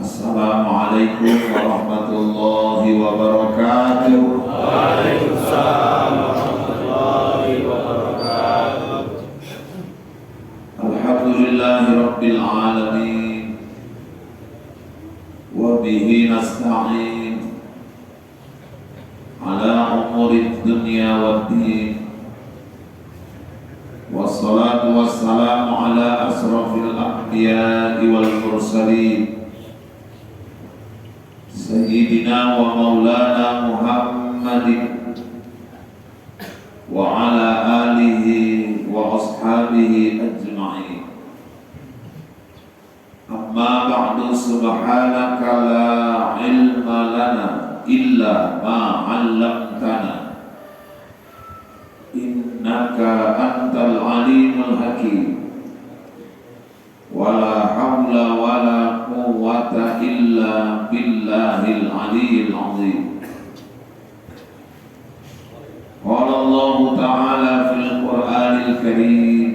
Assalamualaikum warahmatullahi wabarakatuh. Waalaikumsalam warahmatullahi wabarakatuh. Alhamdulillahi rabbil alamin. Wa bihi nasta'in ala umuri dunya waddin. Wassalatu wassalamu ala asrafil anbiya'i wal mursalin Sayyidina wa maulana Muhammadin wa ala alihi wa ashabihi ajma'in. Amma ba'du, subhanaka la ilma lana illa ma 'allamtana innaka antal alimul hakim. Wala hawla wala quwwata illa billahil aliyyil azim. Qala Allah ta'ala fil Qur'anil Karim,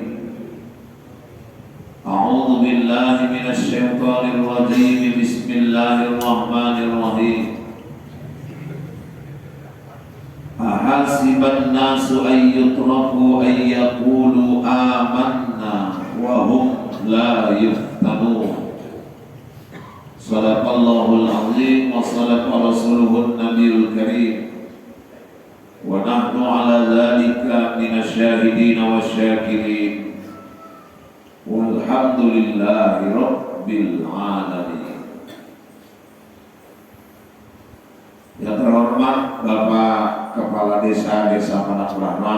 a'udzu billahi minasy syaithanir rajim. Bismillahirrahmanirrahim. Ahasiban nasu ay yutraku ay yaqulu amanna wa hum la yuftanun. Sadaqallahul azim wa sadaqa rasuluhun nabiyul karim. Wa nahnu ala dhalika minasyahidin wa syakirin. Walhamdulillahi rabbil alamin. Yang terhormat Bapak Kepala Desa Padang Brahma,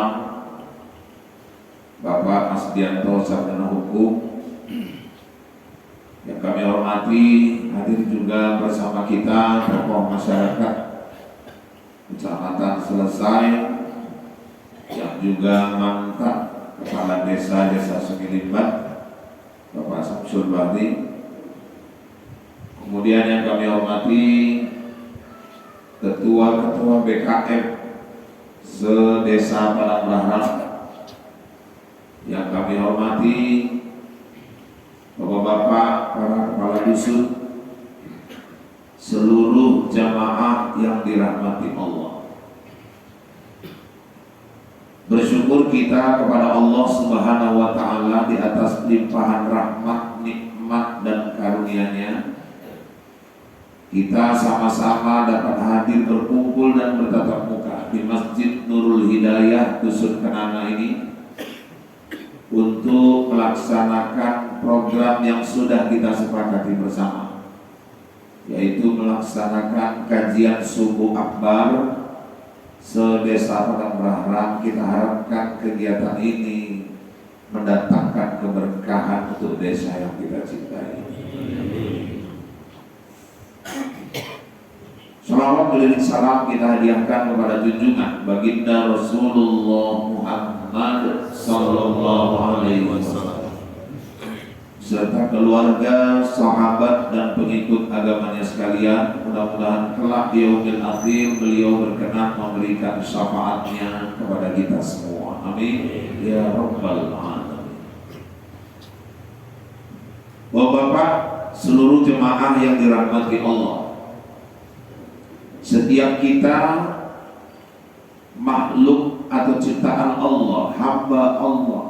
Bapak Asdianto Sarjana Hukum, yang kami hormati, hadir juga bersama kita tokoh masyarakat Kecamatan Selesai, yang juga mantan Kepala Desa Segilimbat, Bapak Samsul Bahri. Kemudian yang kami hormati Ketua-ketua BKM se-Desa Padang Brahma, yang kami hormati Bapak-bapak, para kepala dusun, seluruh jamaah yang dirahmati Allah. Bersyukur kita kepada Allah Subhanahu wa Ta'ala di atas limpahan rahmat, nikmat dan karunia-Nya. Kita sama-sama dapat hadir berkumpul dan bertatap muka di Masjid Nurul Hidayah Dusun Kenanga ini untuk melaksanakan program yang sudah kita sepakati bersama, yaitu melaksanakan kajian subuh akbar se-Desa Padang Brahma. Kita harapkan kegiatan ini mendatangkan keberkahan untuk desa yang kita cintai. Salawat beliring salam kita hadiahkan kepada junjungan baginda Rasulullah Muhammad sallallahu alaihi wasallam serta keluarga, sahabat dan pengikut agamanya sekalian. Mudah-mudahan kelak di yaumil akhir beliau berkenan memberikan syafaatnya kepada kita semua. Amin ya rabbal alamin. Bapak-bapak, seluruh jemaah yang dirahmati Allah, setiap kita makhluk atau ciptaan Allah, hamba Allah.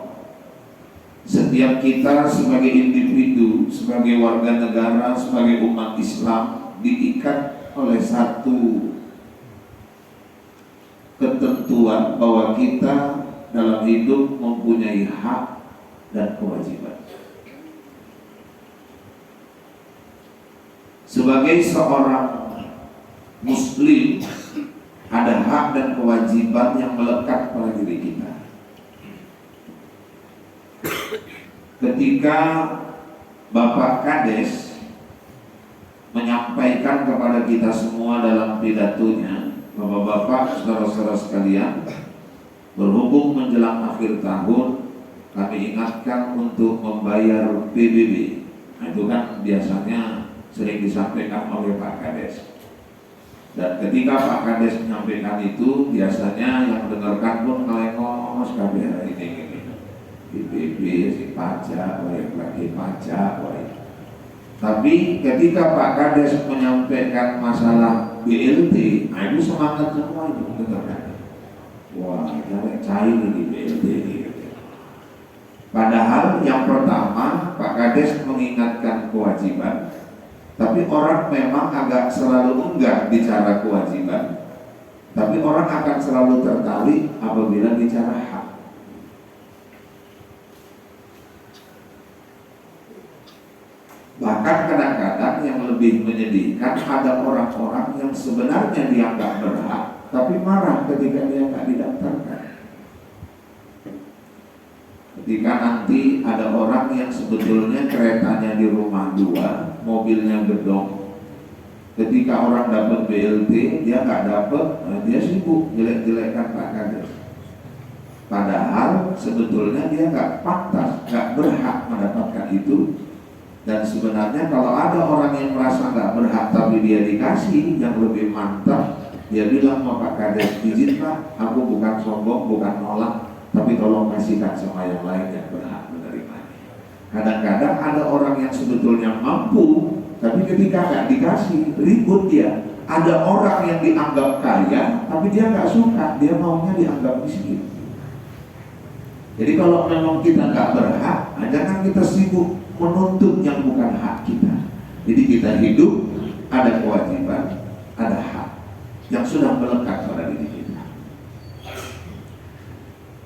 Setiap kita sebagai individu, sebagai warga negara, sebagai umat Islam diikat oleh satu ketentuan bahwa kita dalam hidup mempunyai hak dan kewajiban. Sebagai seorang Muslim, ada hak dan kewajiban yang melekat pada diri kita. Ketika Bapak Kades menyampaikan kepada kita semua dalam pidatonya, Bapak-bapak, saudara-saudara sekalian, berhubung menjelang akhir tahun, kami ingatkan untuk membayar PBB. Nah, itu kan biasanya sering disampaikan oleh Pak Kades. Dan ketika Pak Kades menyampaikan itu, biasanya yang mendengarkan pun ngelengos kabeh ini PBB si pajak, lagi pajak, Tapi ketika Pak Kades menyampaikan masalah BLT, nah itu semangat semua itu dengarkan. Wah, cari cair di BLT gitu. Padahal yang pertama Pak Kades mengingatkan kewajiban, tapi orang memang agak selalu enggan bicara kewajiban, tapi orang akan selalu tertarik apabila bicara hak. Bahkan kadang-kadang yang lebih menyedihkan, ada orang-orang yang sebenarnya dianggap berhak, tapi marah ketika dia nggak didaftarkan. Ketika nanti ada orang yang sebetulnya keretanya di rumah 2, mobilnya gedong. Ketika orang dapat BLT, dia nggak dapat, dia sibuk jelek-jelekan Pak Kades. Padahal sebetulnya dia nggak pantas, nggak berhak mendapatkan itu. Dan sebenarnya kalau ada orang yang merasa nggak berhak tapi dia dikasih yang lebih mantap, dia bilang sama Pak Kades, izin Pak, aku bukan sombong, bukan nolak, tapi tolong kasihkan sama yang lain yang berhak menerimanya. Kadang-kadang ada orang yang sebetulnya mampu, tapi ketika nggak dikasih, ribut dia. Ada orang yang dianggap kaya, tapi dia nggak suka, dia maunya dianggap miskin. Jadi kalau memang kita nggak berhak, jangan kita sibuk menuntut yang bukan hak kita. Jadi kita hidup, ada kewajiban, ada hak yang sudah melekat pada diri kita.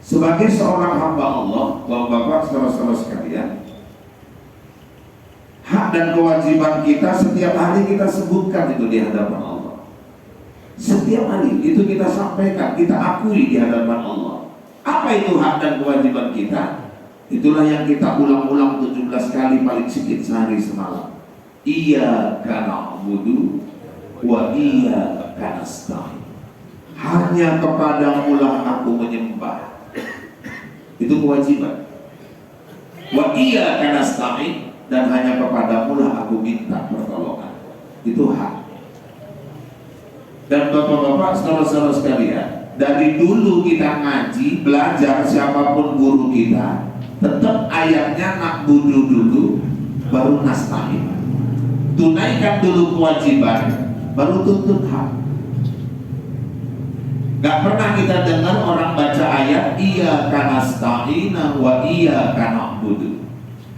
Sebagai seorang hamba Allah, Bapak-bapak, saudara-saudara sekalian, hak dan kewajiban kita setiap hari kita sebutkan itu di hadapan Allah. Setiap hari itu kita sampaikan, kita akui di hadapan Allah. Apa itu hak dan kewajiban kita? Itulah yang kita ulang-ulang 17 kali paling sedikit sehari semalam. Iyyaka na'budu wa iyyaka nasta'in. Hanya kepadamu lah aku menyembah. Itu kewajiban. Wa iyyaka nasta'in, dan hanya kepadamu lah aku minta pertolongan. Itu hak. Dan Bapak-bapak, saudara-saudara sekalian, dari dulu kita ngaji, belajar siapapun guru kita, tetap ayatnya na'budu dulu, baru nasta'in. Tunaikan dulu kewajiban, baru tuntut hak. Gak pernah kita dengar orang baca ayat iyyaka nasta'ina wa iyyaka na'budu.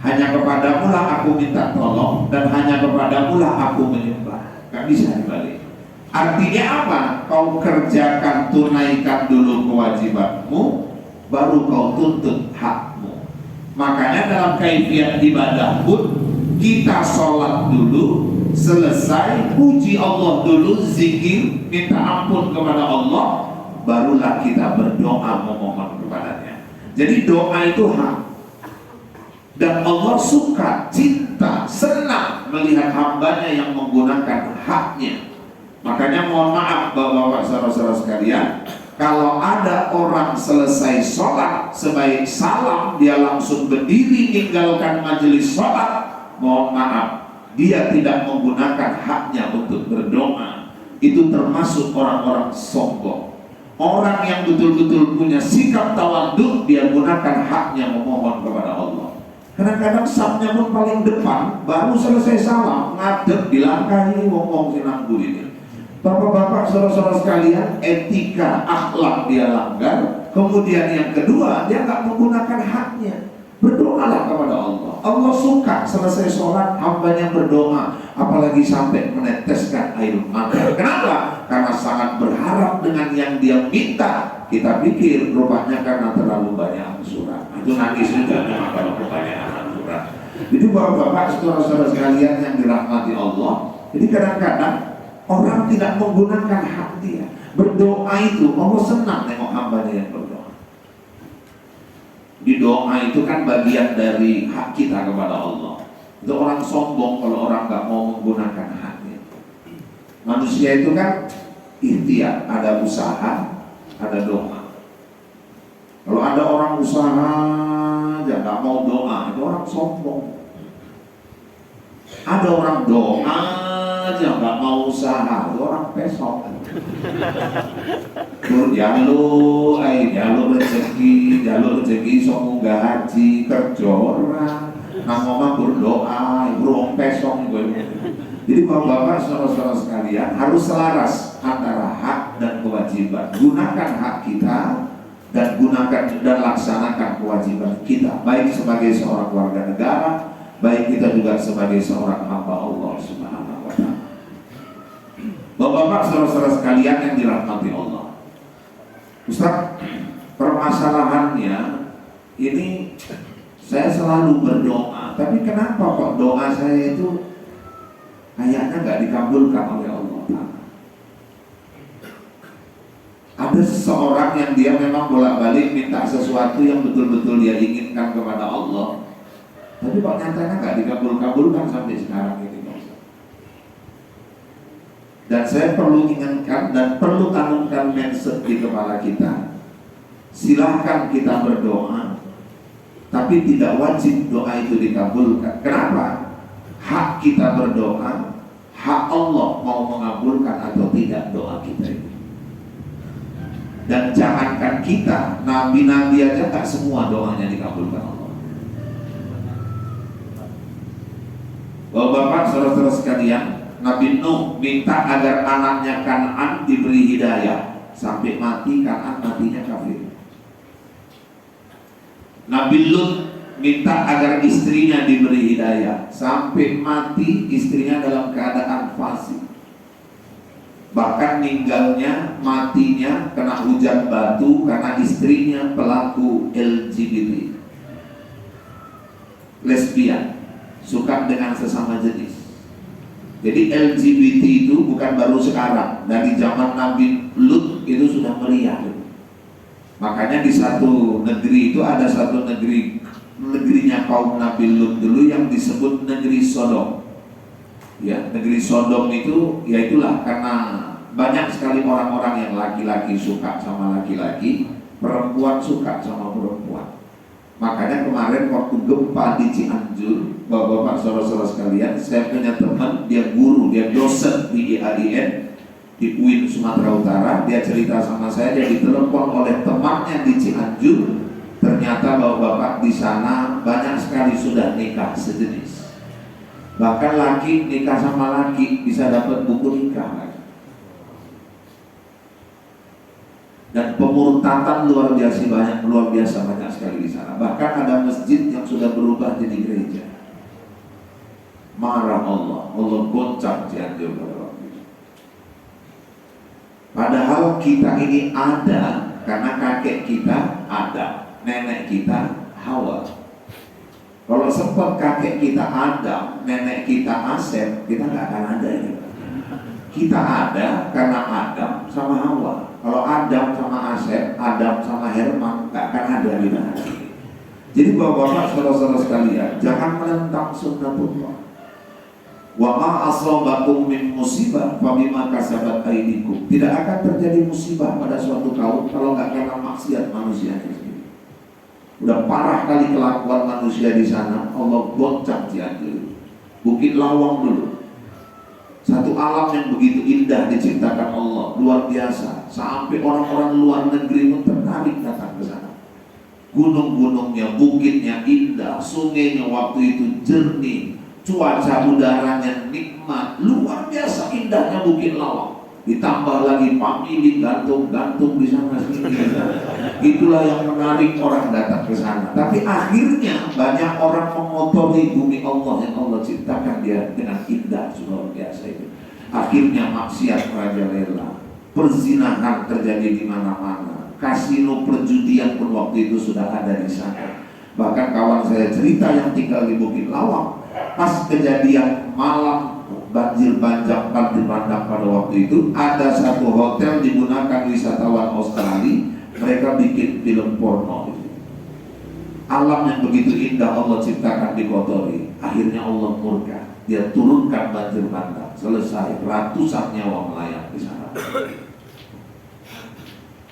Hanya kepadamu lah aku minta tolong, dan hanya kepadamu lah aku menyembah. Gak bisa dibalik. Artinya apa? Kau kerjakan, tunaikan dulu kewajibanmu, baru kau tuntut hakmu. Makanya dalam kaifiat ibadah pun kita sholat dulu, selesai puji Allah dulu, zikir, minta ampun kepada Allah, barulah kita berdoa memohon kepadanya. Jadi doa itu hak. Dan Allah suka, cinta, senang melihat hambanya yang menggunakan haknya. Makanya mohon maaf Bapak-bapak, saudara-saudara sekalian, kalau ada orang selesai sholat, sebaik salam dia langsung berdiri meninggalkan majelis sholat, mohon maaf, dia tidak menggunakan haknya untuk berdoa. Itu termasuk orang-orang sombong. Orang yang betul-betul punya sikap tawadhu, dia gunakan haknya memohon kepada Allah. Kadang-kadang sapnya pun paling depan, baru selesai salam, ngadep, dilangkahi, ngomong sinanggu ini. Bapak-bapak, saudara-saudara sekalian, etika, akhlak dia langgar. Kemudian yang kedua, dia nggak menggunakan haknya. Berdoalah kepada Allah. Allah suka selesai sholat hambanya berdoa, apalagi sampai meneteskan air mata. Kenapa? Karena sangat berharap dengan yang dia minta. Kita pikir rupanya karena terlalu banyak surat. Itu nangis juga memang kalau kebanyakan surat. Itu bapak-bapak, saudara-saudara sekalian yang dirahmati Allah. Jadi kadang-kadang orang tidak menggunakan hak dia. Berdoa itu Allah senang tengok hambanya yang berdoa. Di doa itu kan bagian dari hak kita kepada Allah. Itu orang sombong kalau orang nggak mau menggunakan haknya. Manusia itu kan ikhtiar, ada usaha, ada doa. Kalau ada orang usaha aja nggak mau doa, itu orang sombong. Ada orang doa aja nggak mau usaha, itu orang pesok. Jalur rezeki, jalur rezeki, somunggah haji, kerja orang. Nang omah berdoa, beruang pesong gue. Jadi bapak-bapak, saudara-saudara sekalian harus selaras antara hak dan kewajiban. Gunakan hak kita dan gunakan dan laksanakan kewajiban kita, baik sebagai seorang warga negara, baik kita juga sebagai seorang hamba Allah Subhanahu wa Ta'ala. Bapak-bapak, saudara-saudara sekalian yang dirahmati Allah, Ustaz, permasalahannya ini saya selalu berdoa, tapi kenapa kok doa saya itu kayaknya nggak dikabulkan oleh Allah Ta'ala? Ada seseorang yang dia memang bolak-balik minta sesuatu yang betul-betul dia inginkan kepada Allah, tapi kok nyatanya nggak dikabul-kabulkan sampai sekarang ini. Dan saya perlu ingatkan dan perlu tanamkan mindset di kepala kita. Silahkan kita berdoa, tapi tidak wajib doa itu dikabulkan. Kenapa? Hak kita berdoa, hak Allah mau mengabulkan atau tidak doa kita itu. Dan jangankan kita, nabi-nabi aja tak semua doanya dikabulkan Allah. Bapak-bapak, saudara-saudara sekalian, Nabi Nuh minta agar anaknya Kan'an diberi hidayah, sampai mati Kan'an matinya kafir. Nabi Lut minta agar istrinya diberi hidayah, sampai mati istrinya dalam keadaan fasik. Bahkan meninggalnya, matinya kena hujan batu karena istrinya pelaku LGBT, lesbian, suka dengan sesama jenis. Jadi LGBT itu bukan baru sekarang, dari zaman Nabi Lut itu sudah meriah. Makanya di satu negeri itu ada satu negerinya kaum Nabi Lut dulu yang disebut negeri Sodom. Ya, negeri Sodom itu ya itulah karena banyak sekali orang-orang yang laki-laki suka sama laki-laki, perempuan suka sama perempuan. Makanya kemarin waktu gempa di Cianjur, bapak-bapak, saudara-saudara sekalian, saya punya teman, dia guru, dia dosen di IAIN di UIN Sumatera Utara. Dia cerita sama saya, dia ditelepon oleh temannya di Cianjur. Ternyata bapak-bapak di sana banyak sekali sudah nikah sejenis. Bahkan laki nikah sama laki bisa dapat buku nikah. Dan pemurtatan luar biasa banyak sekali di sana. Bahkan ada masjid yang sudah berubah jadi gereja. Marah Allah goncang Cianjur pada waktu itu. Padahal kita ini ada karena kakek kita ada, nenek kita Hawa. Kalau sempat kakek kita Adam, nenek kita Asep, kita nggak akan ada ini. Kita ada karena Adam sama Hawa. Kalau Adam sama Asep, Adam sama Herman, gak akan ada di mana. Jadi bapak-bapak, saudara-saudara sekalian, jangan menentang sunnatullah. Wa ma asabakum min musibah fabima kasabat aydikum. Tidak akan terjadi musibah pada suatu kaum kalau gak karena maksiat manusia sendiri. Udah parah kali kelakuan manusia di sana, Allah goncang Cianjur. Bukit Lawang dulu. Satu alam yang begitu indah diciptakan Allah, luar biasa. Sampai orang-orang luar negeri pun tertarik datang ke sana. Gunung-gunungnya, bukitnya indah, sungainya waktu itu jernih, cuaca udaranya nikmat, luar biasa indahnya Bukit Lawang. Ditambah lagi famili gantung-gantung di sana sini. Itulah yang menarik orang datang ke sana. Tapi akhirnya banyak orang mengotori bumi Allah yang Allah ciptakan dia dengan indah luar biasa itu. Akhirnya maksiat merajalela, perzinahan terjadi di mana-mana, kasino perjudian pun waktu itu sudah ada di sana. Bahkan kawan saya cerita yang tinggal di Bukit Lawang, pas kejadian malam banjir bandang pada waktu itu, ada satu hotel digunakan wisatawan Australia, mereka bikin film porno. Alam yang begitu indah Allah ciptakan dikotori. Akhirnya Allah murka, dia turunkan banjir bandang, selesai, ratusan nyawa melayang di sana.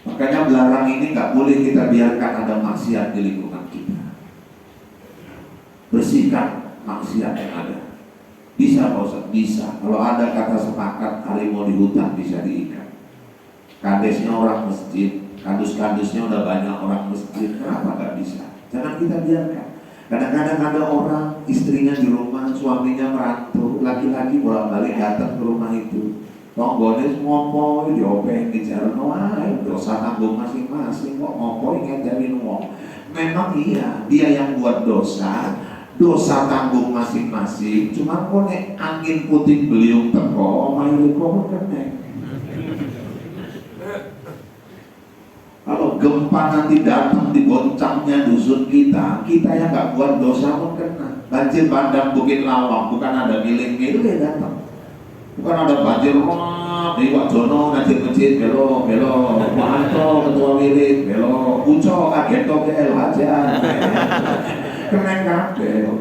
Makanya belarang ini nggak boleh kita biarkan ada maksiat di lingkungan kita. Bersihkan maksiat yang ada. Bisa Pak Ustaz? Bisa. Kalau ada kata sepakat harimau di hutan bisa diikat. Kadesnya orang masjid, kardus-kardusnya udah banyak orang masjid, kenapa gak bisa? Jangan kita biarkan. Kadang-kadang ada orang istrinya di rumah, suaminya merantau, laki-laki bolak-balik datang ke rumah itu. Tonggone ngopo diopeng dijarno ae dosa tanggung masing-masing kok ngopo ngadarin wong. Memang iya, dia yang buat dosa tanggung masing-masing. Cuma kok nek angin puting beliung teko omahe kok kene. Kalau gempa nanti datang digoncangnya dusun kita yang nggak buat dosa pun kena. Banjir bandang Bukit Lawang bukan ada milingnya itu ya datang. Bukan ada banjir di Wak Jono ngajir masjid belo Wanto ketua wirid belo Uco kaget togel aja keren kabeh.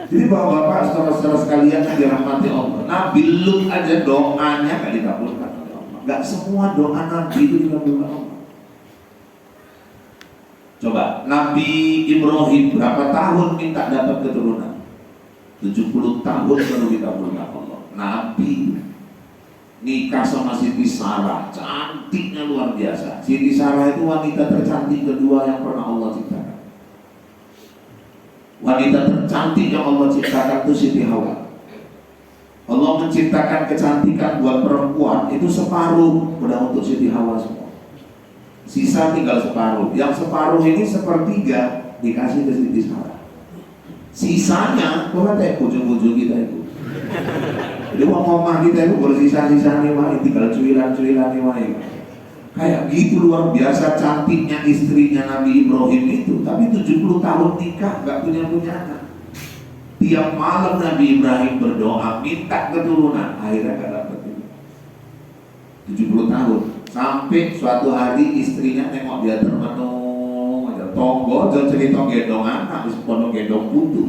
Jadi bapak-bapak saudara-saudara sekalian yang dirahmati Allah, Nabi Lut aja doanya gak dikabulkan oleh Allah. Gak semua doa Nabi itu dikabulkan Allah. Coba Nabi Ibrahim berapa tahun minta dapat keturunan? 70 tahun baru dikabulkan Allah. Nabi nikah sama Siti Sarah, cantiknya luar biasa. Siti Sarah itu wanita tercantik kedua yang pernah Allah ciptakan. Wanita tercantik yang Allah ciptakan itu Siti Hawa. Allah menciptakan kecantikan buat perempuan itu separuh udah untuk Siti Hawa semua. Sisa tinggal separuh. Yang separuh ini sepertiga dikasih ke Siti Sarah. Sisanya coba teh ujung-ujung kita itu. Jadi omah kita itu bersisa-sisa nih wae, tinggal cuilan-cuilan nih wae. Kayak gitu luar biasa cantiknya istrinya Nabi Ibrahim itu. Tapi 70 tahun nikah gak punya anak. Tiap malam Nabi Ibrahim berdoa minta keturunan, akhirnya gak dapet. 70 tahun sampai suatu hari istrinya nengok dia termenung aja tonggo jangan cerita gendong anak di pondok gendong putu.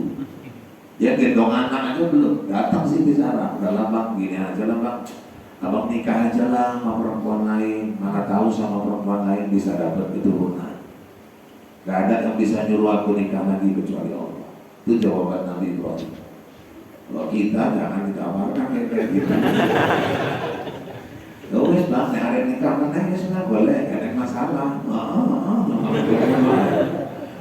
Dia gendong anak aja belum datang Siti Sarah, udah lama gini aja lah bang, abang nikah aja lah sama perempuan lain, mana tahu sama perempuan lain bisa dapat keturunan. Gak ada yang bisa nyuruh aku nikah lagi kecuali Allah. Itu jawaban Nabi Ibrahim. Kalau kita jangan ditawarkan kayak gitu. Wes bang, nek arek nikah meneh wis boleh, gak ada masalah.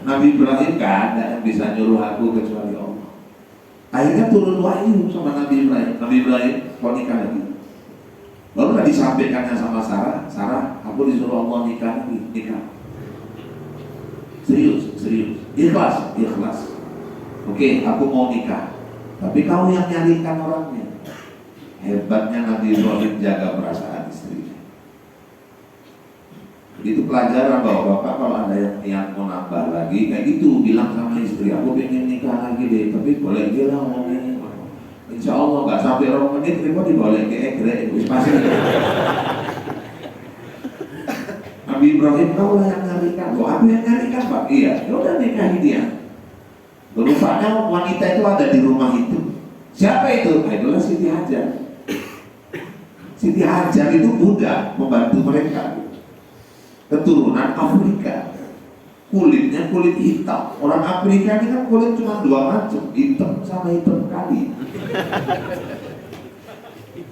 Nabi Ibrahim gak ada yang bisa nyuruh aku kecuali Allah. Akhirnya turun wahyu sama Nabi Ibrahim. Nabi Ibrahim mau nikah lagi. Baru tadi disampaikannya sama Sarah, aku disuruh Allah nikah lagi, nikah. Serius, ikhlas. Oke, aku mau nikah. Tapi kau yang nyarikan orangnya. Hebatnya Nabi Ibrahim jaga perasaan istrinya. Itu pelajaran bahwa bapak kalau ada yang niat mau nambah lagi kayak gitu bilang sama istri, aku pengen nikah lagi deh, tapi boleh dia lah ngomongin. Insya Allah nggak sampai 2 menit, kok diboleh ke egrek, pasti. Nabi Ibrahim kau lah yang nyarikan, kok aku yang nyarikan pak? Iya, ya udah nikahi dia. Rupanya wanita itu ada di rumah itu. Siapa itu? Itulah Siti Hajar. Siti Hajar itu budak membantu mereka. Keturunan Afrika, kulitnya kulit hitam. Orang Afrika ini kan kulit cuma 2 macam, hitam sama hitam kali.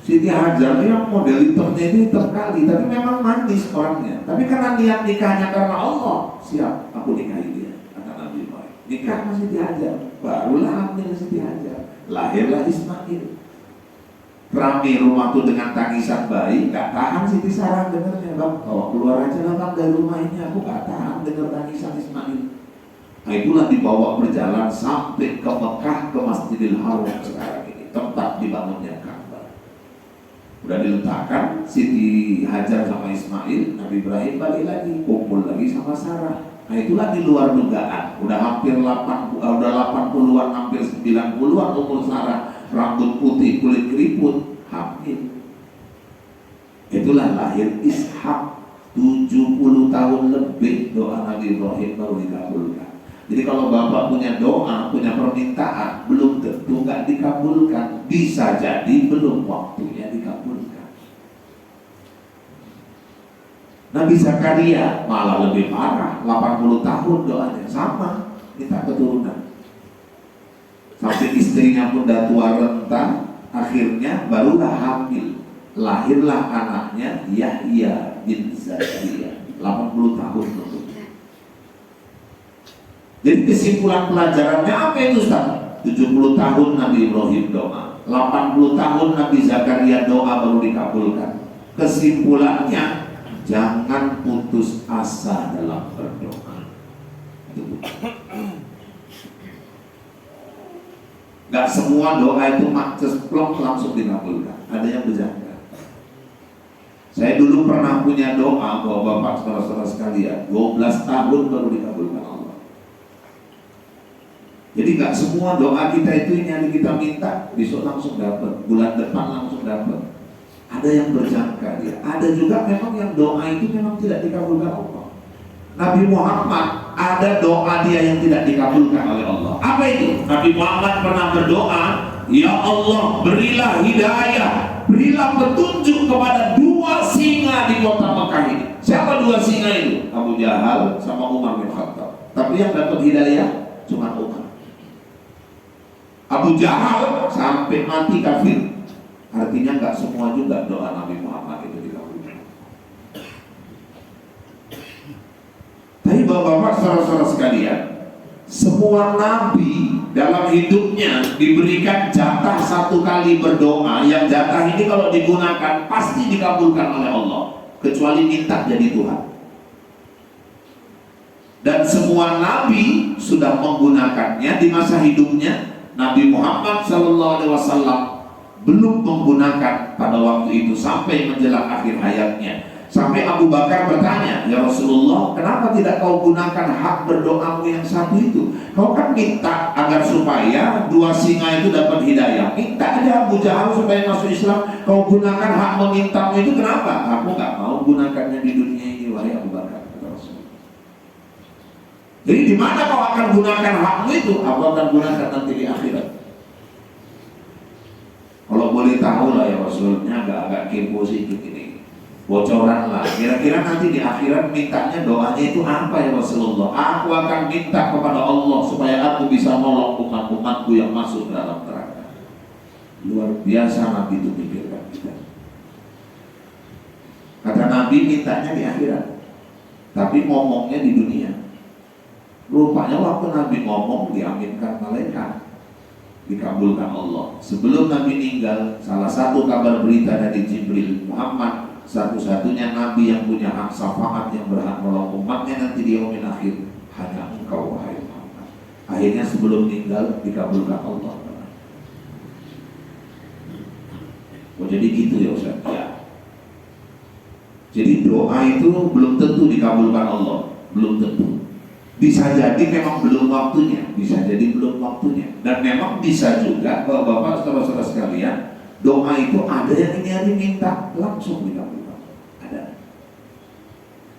Siti Hajar ini yang model hitamnya itu hitam kali, tapi memang manis orangnya. Tapi karena niat nikahnya karena Allah, siap, aku nikahi dia. Kata Nabi Ibrahim, nikah sama Siti Hajar, barulah hamil Siti Hajar, lahirlah Ismail. Rame rumah tuh dengan tangisan bayi, gak tahan Siti Sarah dengernya bang, bawa keluar aja lah bang dari rumah ini, aku gak tahan denger tangisan Ismail. Nah itulah dibawa berjalan sampai ke Mekah, ke Masjidil Haram sekarang ini, tempat dibangunnya Ka'bah. Udah diletakkan Siti Hajar sama Ismail, Nabi Ibrahim balik lagi, kumpul lagi sama Sarah. Nah itulah di luar dugaan, udah hampir 80-an, hampir 90-an umur Sarah, rambut putih, kulit keriput, hamil. Itulah lahir Ishak. 70 tahun lebih doa Nabi Ibrahim baru dikabulkan. Jadi kalau bapak punya doa, punya permintaan, belum tentu nggak dikabulkan. Bisa jadi belum waktunya dikabulkan. Nabi Zakaria malah lebih parah, 80 tahun doanya sama, minta keturunan. Sampai istrinya pun udah tua renta, akhirnya barulah hamil. Lahirlah anaknya Yahya bin Zakaria, 80 tahun lebih. Jadi kesimpulan pelajarannya apa itu Ustaz? 70 tahun Nabi Ibrahim doa, 80 tahun Nabi Zakaria doa baru dikabulkan. Kesimpulannya, jangan putus asa dalam berdoa. Gak semua doa itu cesplok langsung dikabulkan. Ada yang berjangka. Saya dulu pernah punya doa bahwa Bapak saudara-saudara sekalian, 12 tahun baru dikabulkan Allah. Jadi gak semua doa kita itu yang kita minta besok langsung dapat, bulan depan langsung dapat. Ada yang berjangka dia. Ada juga memang yang doa itu memang tidak dikabulkan Allah. Nabi Muhammad ada doa dia yang tidak dikabulkan oleh Allah. Apa itu? Nabi Muhammad pernah berdoa, ya Allah berilah hidayah, berilah petunjuk kepada 2 singa di kota Mekah ini. Siapa 2 singa itu? Abu Jahal sama Umar bin Khattab. Tapi yang dapat hidayah cuma Umar. Abu Jahal sampai mati kafir. Artinya nggak semua juga doa Nabi Muhammad itu dikabulkan. Tapi bapak-bapak, saudara-saudara sekalian, semua nabi dalam hidupnya diberikan jatah 1 kali berdoa, yang jatah ini kalau digunakan pasti dikabulkan oleh Allah, kecuali minta jadi Tuhan. Dan semua nabi sudah menggunakannya di masa hidupnya. Nabi Muhammad SAW belum menggunakan pada waktu itu sampai menjelang akhir hayatnya. Sampai Abu Bakar bertanya, ya Rasulullah, kenapa tidak kau gunakan hak berdoamu yang satu itu? Kau kan minta agar supaya 2 singa itu dapat hidayah. Minta aja Abu Jahal supaya masuk Islam. Kau gunakan hak memintamu itu kenapa? Aku nggak mau gunakannya di dunia ini, wahai Abu Bakar. Jadi di mana kau akan gunakan hakmu itu? Aku akan gunakan nanti di akhirat. Kalau boleh tahu lah ya Rasulnya, agak kepo sedikit ini. Bocoran lah, kira-kira nanti di akhirat mintanya doanya itu apa ya Rasulullah? Aku akan minta kepada Allah supaya aku bisa nolong umat-umatku yang masuk dalam neraka. Luar biasa Nabi itu pikirkan kita. Kata Nabi mintanya di akhirat, tapi ngomongnya di dunia. Rupanya waktu Nabi ngomong diaminkan malaikat, dikabulkan Allah. Sebelum Nabi meninggal, salah satu kabar berita dari Jibril, Muhammad satu-satunya Nabi yang punya hak syafaat yang berhak menolong umatnya nanti di yaumil akhir hanya engkau wahai Muhammad. Akhirnya sebelum meninggal dikabulkan Allah. Oh jadi gitu ya Ustaz ya. Jadi doa itu belum tentu dikabulkan Allah, belum tentu. Bisa jadi memang belum waktunya, bisa jadi belum waktunya. Dan memang bisa juga Bapak-bapak, saudara-saudara sekalian, doa itu ada yang ini hari minta langsung dikabulkan.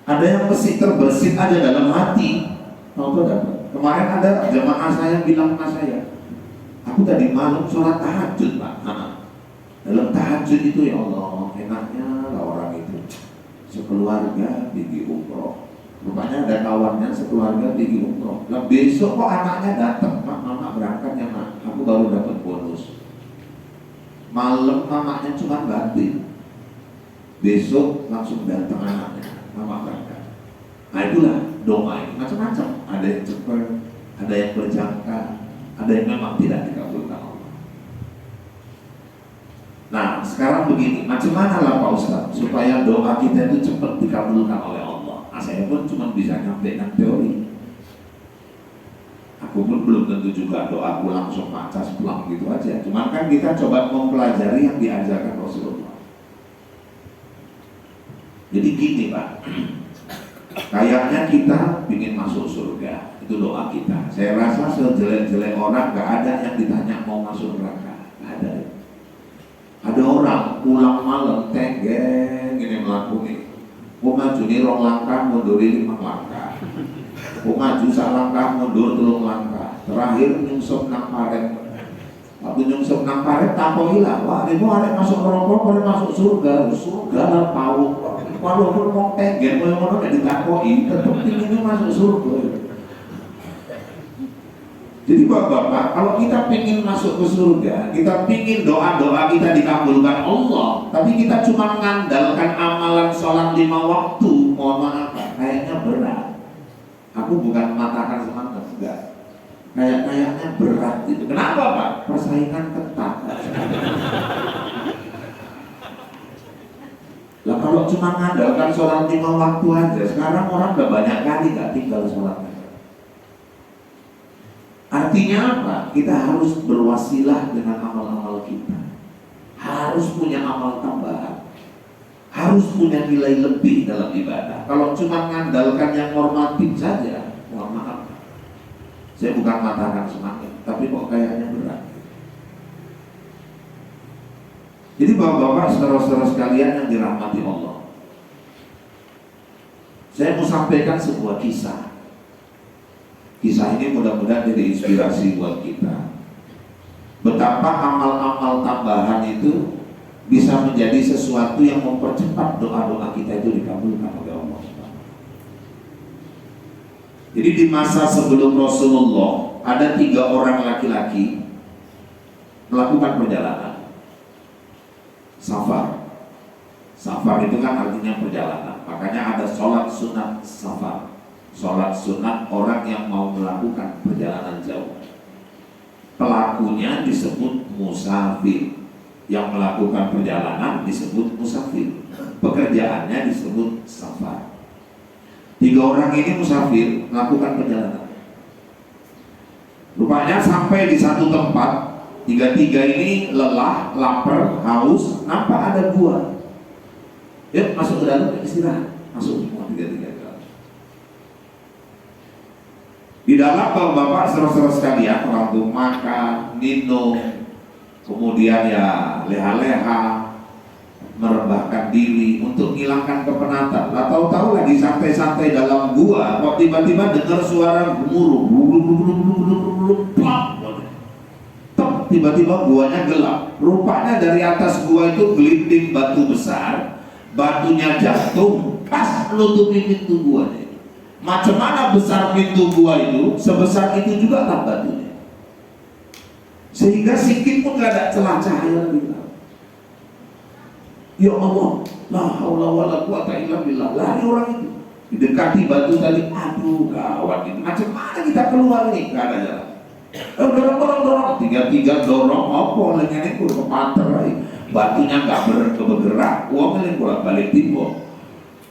Ada yang mesti terbersit aja dalam hati. Tahu dapat. Kemarin ada jamaah saya bilang sama saya, aku tadi malam sholat tahajud Pak. Dalam tahajud itu ya Allah, enaknya lah orang itu sekeluarga pergi umroh. Rupanya ada kawannya sekeluarga pergi umroh. Nah besok kok anaknya datang, Pak, mama berangkat ya Mak, aku baru dapat bonus. Malam mamanya cuma batin, besok langsung datang anaknya, mama berangkat. Nah itulah doa ini macam-macam. Ada yang cepat, ada yang berjangka, ada yang memang tidak dikabulkan Allah. Nah sekarang begini, macam mana lah Pak Ustaz supaya doa kita itu cepat dikabulkan oleh Allah? Nah, saya pun cuma bisa nyampaikan teori. Aku pun belum tentu juga doaku langsung macas pulang gitu aja. Cuma kan kita coba mempelajari yang diajarkan Rasulullah. Jadi gini Pak, kayaknya kita ingin masuk surga, itu doa kita. Saya rasa sejelek-jelek orang gak ada yang ditanya mau masuk neraka, gak ada. Ada orang pulang malam tenggeng ini melakukan. Aku maju ni 2 langkah, mundur 5 langkah. Aku maju 1 langkah, mundur 3 langkah. Terakhir nyungsep nang paret. Waktu nyungsep nang paret tapo hilang. Wah, ibu arek masuk neraka, arek masuk surga. Surga lah pawuk. Walaupun mau tengen, mau ngono nek ditakoi, tetep pingin masuk surga. Jadi Bapak-bapak, kalau kita pingin masuk ke surga, kita pingin doa-doa kita dikabulkan Allah, tapi kita cuma mengandalkan amalan sholat 5 waktu, mohon maaf, kayaknya berat. Aku bukan mematahkan semangat, enggak. Kayaknya berat gitu. Kenapa Pak? Persaingan ketat. Lah kalau cuma ngandalkan sholat 5 waktu aja, sekarang orang udah banyak kali nggak tinggal sholatnya. Artinya apa? Kita harus berwasilah dengan amal-amal kita. Harus punya amal tambahan. Harus punya nilai lebih dalam ibadah. Kalau cuma ngandalkan yang normatif saja, mohon maaf. Saya bukan mengatakan semangat, tapi kok kayaknya berat. Jadi bapak-bapak, saudara-saudara sekalian yang dirahmati Allah, saya mau sampaikan sebuah kisah. Kisah ini mudah-mudahan jadi inspirasi buat kita. Betapa amal-amal tambahan itu bisa menjadi sesuatu yang mempercepat doa-doa kita itu dikabulkan oleh Allah. Jadi di masa sebelum Rasulullah ada 3 orang laki-laki melakukan perjalanan safar. Safar itu kan artinya perjalanan. Makanya ada sholat sunat safar. Sholat sunat orang yang mau melakukan perjalanan jauh. Pelakunya disebut musafir. Yang melakukan perjalanan disebut musafir. Pekerjaannya disebut safar. 3 orang ini musafir melakukan perjalanan. Rupanya sampai di satu tempat, 3 ini lelah, lapar, haus, nampak ada gua. Yuk masuk ke dalam, istirahat. Masuk semua 3 Di dalam bapak-bapak, saudara-saudara sekalian, orang tuh makan, minum, kemudian ya leha-leha, merebahkan diri untuk menghilangkan kepenatan. Lah tahu-tahu lagi santai-santai dalam gua, kok tiba-tiba dengar suara gemuruh, tiba-tiba guanya gelap. Rupanya dari atas gua itu gelinding batu besar, batunya jatuh pas nutupi pintu guanya. Macam mana besar pintu gua itu, sebesar itu juga lah batunya. Sehingga sedikit pun gak ada celah cahaya lagi. Ya Allah, la haula wala quwata illa billah. Lari orang itu, didekati batu tadi, aduh gawat ini. Macam mana kita keluar ini? Gak ada jalan. Dorong. 3 dorong, apa lengan itu kepater lagi. Batunya gak bergerak, uang yang bolak-balik timbul.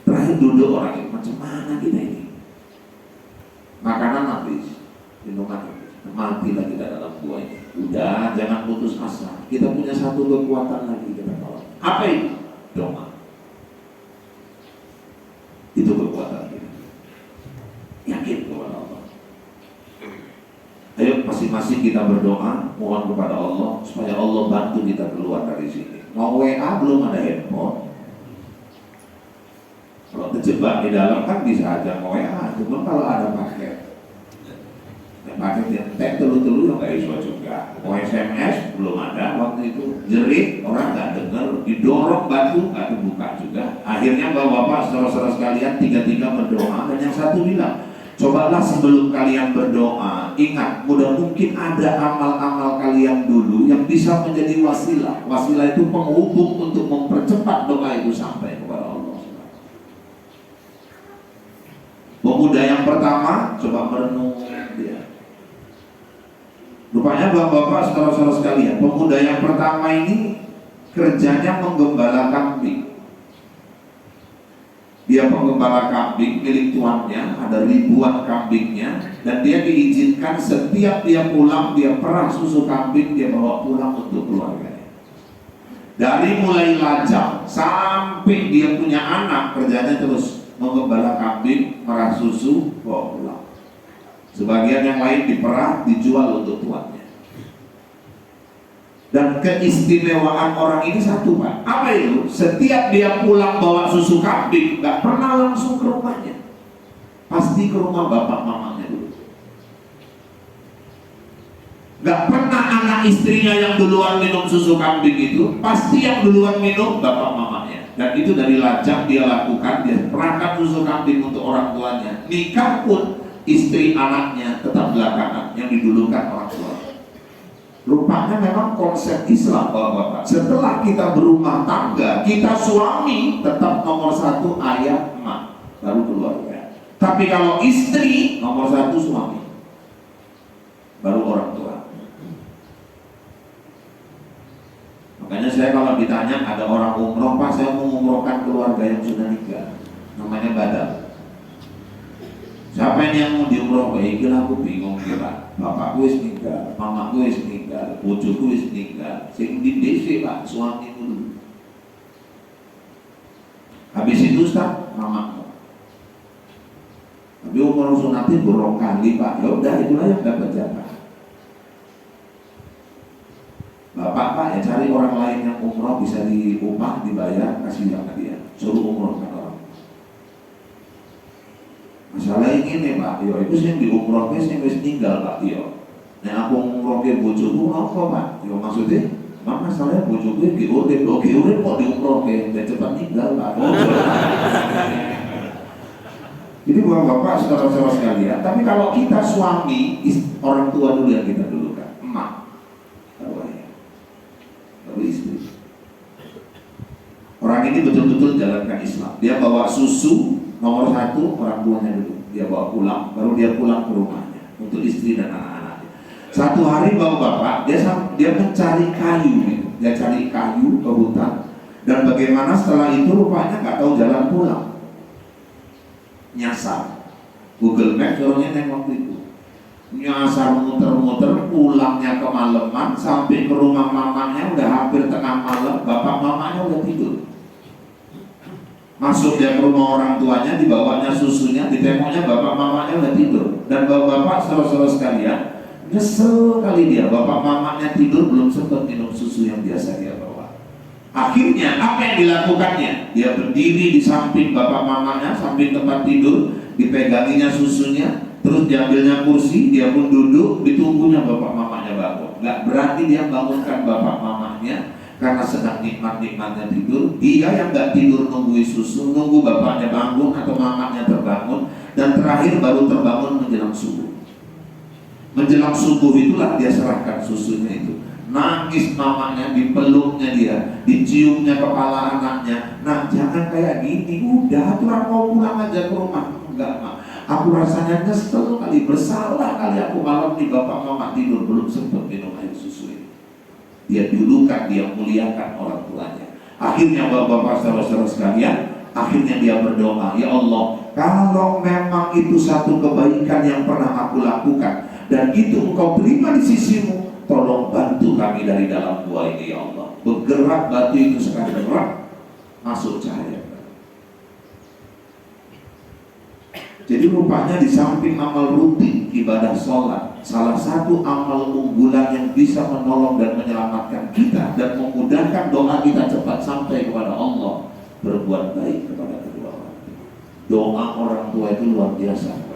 Terakhir duduk orang itu, macam mana kita ini? Makanan habis, minuman habis, mati lagi dalam gua ini. Udah, jangan putus asa. Kita punya satu kekuatan lagi kita tahu. Apa itu? Doa. Itu kekuatan kita. Yakin kepada Allah. Ayo masing-masing kita berdoa, mohon kepada Allah supaya Allah bantu kita keluar dari sini. Mau WA belum ada handphone. Kalau terjebak di dalam kan bisa aja mau WA, cuma kalau ada paket yang telu yang gak iso juga. Mau SMS belum ada waktu itu, jerit orang gak dengar, didorong batu gak dibuka juga. Akhirnya bapak-bapak, saudara-saudara sekalian, 3 berdoa, dan yang satu bilang, cobalah sebelum kalian berdoa, ingat, mudah mungkin ada amal-amal kalian dulu yang bisa menjadi wasilah. Wasilah itu penghubung untuk mempercepat doa itu sampai kepada Allah. Pemuda yang pertama coba merenung dia. Rupanya bapak-bapak, saudara-saudara sekalian, pemuda yang pertama ini kerjanya menggembala kambing. Dia penggembala kambing milik tuannya, ada ribuan kambingnya, dan dia diizinkan setiap dia pulang, dia perah susu kambing, dia bawa pulang untuk keluarganya. Dari mulai lajang sampai dia punya anak, kerjanya terus menggembala kambing, merah susu, bawa pulang. Sebagian yang lain diperah, dijual untuk tuannya. Dan keistimewaan orang ini satu Pak. Apa itu? Setiap dia pulang bawa susu kambing, gak pernah langsung ke rumahnya. Pasti ke rumah bapak mamanya dulu. Gak pernah anak istrinya yang duluan minum susu kambing itu, pasti yang duluan minum bapak mamanya. Dan itu dari lajang dia lakukan, dia perahkan susu kambing untuk orang tuanya. Nikah pun istri anaknya tetap belakangan, yang didulukan orang tua. Rupanya memang konsep Islam bapak-bapak. Setelah kita berumah tangga, kita suami tetap nomor 1, ayah, emak, baru keluarga. Tapi kalau istri nomor 1 suami. baru orang tua. Makanya saya kalau ditanya ada orang umroh, Pak saya mau umrohkan keluarga yang sudah nikah, namanya badal. Siapa ini yang mau diumroh? Gila aku bingung kira. Bapakku wis nikah, mamaku wis nikah, bojoku wis nikah. Sing di DC Pak, suami dulu. Habis itu Ustaz, mamaku. Tapi umroh sunatnya borong kali Pak. Ya udah itulah yang dapat jatah. Bapak ya cari orang lain yang umroh bisa diupah, dibayar, kasih sama dia. Suruh umrohkan orang. Masalah ini Pak, yo itu sih diumrohkan sih wis tinggal Pak yo. Nah aku umrohkan bojoku apa Pak? Yo maksudnya, mak masalahnya bojoku diurip, diurip kok diumrohkan, dan cepat tinggal Pak. Jadi bapak saudara-saudara sekalian, tapi kalau kita suami, orang tua dulu yang kita dulukan, emak, baru istri. Orang ini betul-betul jalankan Islam. Dia bawa susu nomor 1 orang tuanya dulu. Dia bawa pulang, baru dia pulang ke rumahnya untuk istri dan anak-anaknya. Satu hari bapak dia mencari kayu, gitu. Dia cari kayu ke hutan. Dan bagaimana setelah itu rupanya nggak tahu jalan pulang. Nyasar. Google Maps orangnya nengok itu. Nyasar muter-muter, pulangnya kemalaman, sampai ke rumah mamanya udah hampir tengah malam, bapak mamanya udah tidur. Masuk dia ke rumah orang tuanya, dibawanya susunya, ditengoknya bapak mamanya udah tidur. Dan bapak saudara-saudara sekalian, nyesel kali dia, bapak mamanya tidur belum sempat minum susu yang biasa dia bawa. Akhirnya apa yang dilakukannya? Dia berdiri di samping bapak mamanya, samping tempat tidur, dipeganginya susunya, terus diambilnya kursi, dia pun duduk, ditunggunya bapak mamanya bangun. Gak berarti dia bangunkan bapak mamanya karena sedang nikmat-nikmatnya tidur. Dia yang gak tidur nunggu susu, nunggu bapaknya bangun atau mamanya terbangun, dan terakhir baru terbangun menjelang subuh. Menjelang subuh itulah dia serahkan susunya itu. Nangis mamanya, dipeluknya dia, diciumnya kepala anaknya. Nah jangan kayak gini, udah aturan mau pulang aja ke rumah. Enggak Mak, aku rasanya nyesel kali, bersalah kali aku malam nih bapak mama tidur belum sempat minum air susu ini. Dia dulukan, dia muliakan orang tuanya. Akhirnya bapak-bapak saudara-saudara sekalian, akhirnya dia berdoa, ya Allah, kalau memang itu satu kebaikan yang pernah aku lakukan dan itu engkau terima di sisimu, tolong bantu kami dari dalam gua ini ya Allah. Bergerak batu itu sekarang gerak, masuk cahaya. Jadi rupanya di samping amal rutin ibadah sholat, salah satu amal unggulan yang bisa menolong dan menyelamatkan kita dan memudahkan doa kita cepat sampai kepada Allah, berbuat baik kepada kedua orang tua. Doa orang tua itu luar biasa.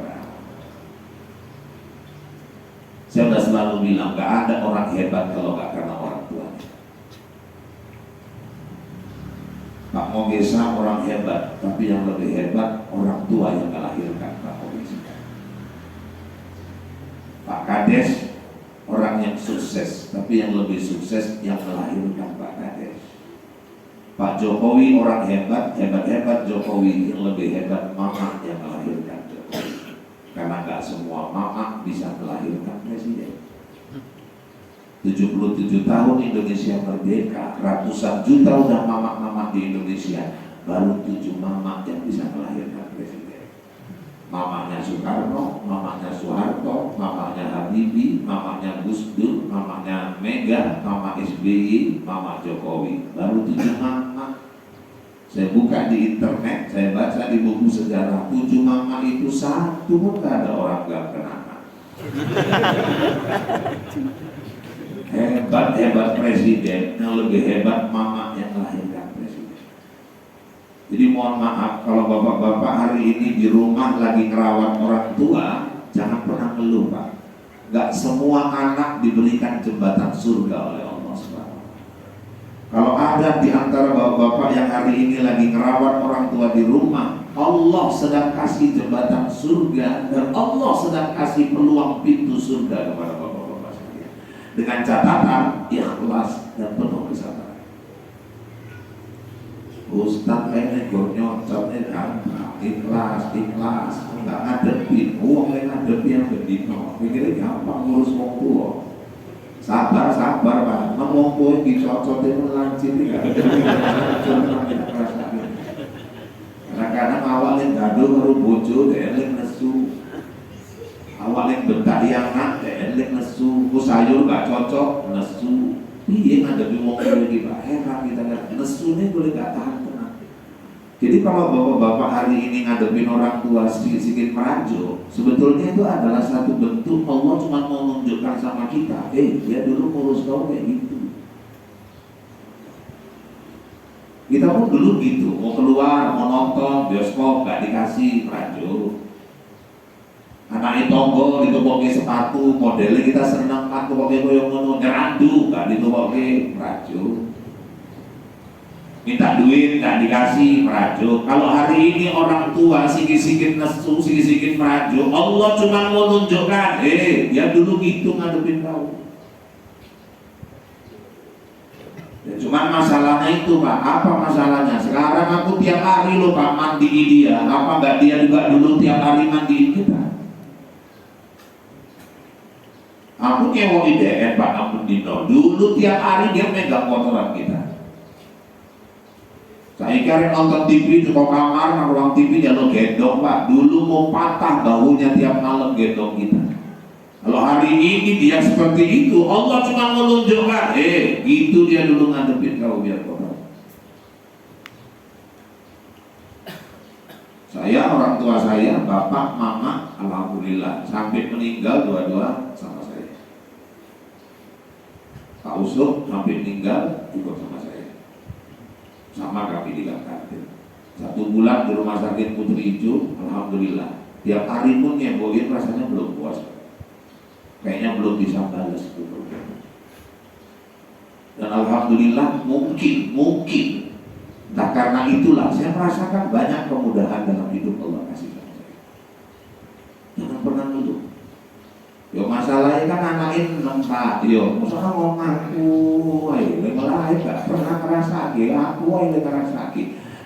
Saya sudah selalu bilang, gak ada orang hebat kalau gak karena orang tuanya. Pak Mogesa orang hebat, tapi yang lebih hebat orang tua yang melahirkan Pak Mogesa. Pak Kades orang yang sukses, tapi yang lebih sukses yang melahirkan Pak Kades. Pak Jokowi orang hebat, hebat-hebat Jokowi, yang lebih hebat mama yang melahirkan Jokowi. Karena gak semua mama bisa melahirkan presiden. 77 tahun Indonesia merdeka, ratusan juta udah mama-mama di Indonesia, baru 7 mama yang bisa melahirkan presiden. Mamanya Soekarno, mamanya Soeharto, mamanya Habibie, mamanya Gus Dur, mamanya Mega, mama SBY, mama Jokowi, baru 7 mama. Saya buka di internet, saya baca di buku sejarah, 7 mama itu satu pun gak ada orang gak kenal. Hebat-hebat presiden, yang lebih hebat mama yang melahirkan presiden. Jadi mohon maaf kalau bapak-bapak hari ini di rumah lagi ngerawat orang tua, jangan pernah ngeluh Pak. Gak semua anak diberikan jembatan surga oleh Allah SWT. Kalau ada di antara bapak-bapak yang hari ini lagi ngerawat orang tua di rumah, Allah sedang kasih jembatan surga dan Allah sedang kasih peluang pintu surga kepada bapak-bapak sekalian. Dengan catatan ikhlas dan penuh kesabaran. Ustaz ini gue nyocotnya gampang, ikhlas, nggak ngadepin, uang yang ngadepin yang berdino, pikirnya gampang ngurus wong tua. Sabar Pak, ngomong gue dicocotnya melancip, kadang-kadang awalnya gaduh karo bojo, eling nesu, awalnya bentak yang nak, eling nesu, ku sayur gak cocok, nesu. Iya ngadepi wong iki Pak, heran kita kan nesu ini boleh gak tahan tenang. Jadi kalau bapak-bapak hari ini ngadepin orang tua sedikit merajuk, sebetulnya itu adalah satu bentuk Allah cuma mau menunjukkan sama kita, dia dulu ngurus kau kayak gitu. Kita pun dulu gitu, mau keluar, mau nonton bioskop gak dikasih merajuk. Anak tonggo ditupoki sepatu, modelnya kita senang kan tupoki koyo ngono, nyerandu gak ditupoki merajuk. Minta duit gak dikasih merajuk. Kalau hari ini orang tua sikit-sikit nesu, sikit-sikit merajuk, Allah cuma mau nunjukkan, dia dulu gitu ngadepin kau. Ya, cuman masalahnya itu Pak, apa masalahnya? Sekarang aku tiap hari loh Pak mandiin dia, apa gak dia juga dulu tiap hari mandiin kita? Aku nyewa IDN Pak Ampun Dino, dulu tiap hari dia megang kotoran kita. Saya kira nonton TV di kamar, nang ruang TV dia lo gendong Pak. Dulu mau patah bahunya tiap malam gendong kita. Kalau hari ini dia seperti itu, Allah cuma menunjukkan, gitu dia dulu ngadepin kau biar kotor. Saya, orang tua saya, bapak, mama, alhamdulillah sampai meninggal dua-dua sama saya. Pak Usuk sampai meninggal ikut sama saya, sama kami di kantin. 1 bulan di rumah sakit Putri Ijo, alhamdulillah. Tiap hari pun nyembohin rasanya belum puas, kayaknya belum bisa balas itu. Dan alhamdulillah mungkin. Nah karena itulah saya merasakan banyak kemudahan dalam hidup Allah kasih sama saya. Jangan pernah nuduh. Yo masalahnya kan anakin nempat, yo masalah ngomong aku, malah gak pernah ngerasa aku yang ngerasa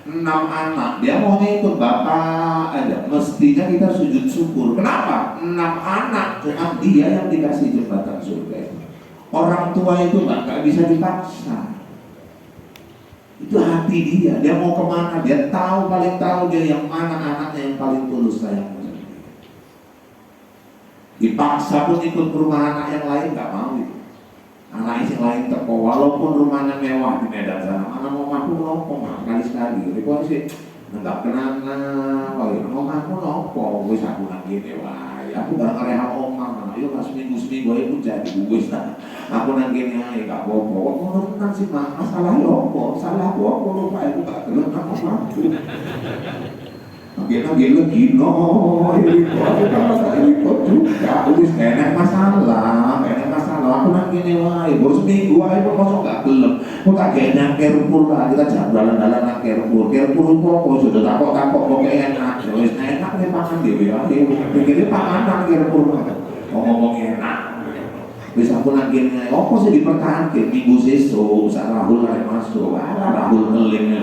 6 anak, dia mau ngikut bapak aja, mestinya kita sujud syukur. Kenapa? 6 anak, cuma dia yang dikasih jembatan surga itu. Orang tua itu gak bisa dipaksa. Itu hati dia mau kemana, dia paling tahu dia yang mana anaknya yang paling tulus sayang. Dipaksa pun ikut ke rumah anak yang lain gak mau itu. Anak yang lain teko, walaupun rumahnya mewah di Medan sana, anak mamaku nopo sekali-sekali. Itu sih nggak kenangan, mamaku nopo, gue sabu lagi nih, aku gak ngereha omah, yuk pas seminggu itu jadi gue sana. Aku nanti nih gak bobo, aku nonton sih mak, salah salah lupa aku gak kenal mamaku. Gila gino, aku kan ikut juga, wis enak masalah, aku nang gini wae, baru seminggu wae kok kosong gak gelem, kok tak kayak nyangker pula, kita jalan-jalan nyangker pula, sudah takok kok enak, wis enak nih makan dewe ya, pikirnya panganan kerupuk, ngomong enak. Wis aku nang gini, apa sih dipertahankan minggu sesuk, sak Rahul arek masuk, Rahul ngeling.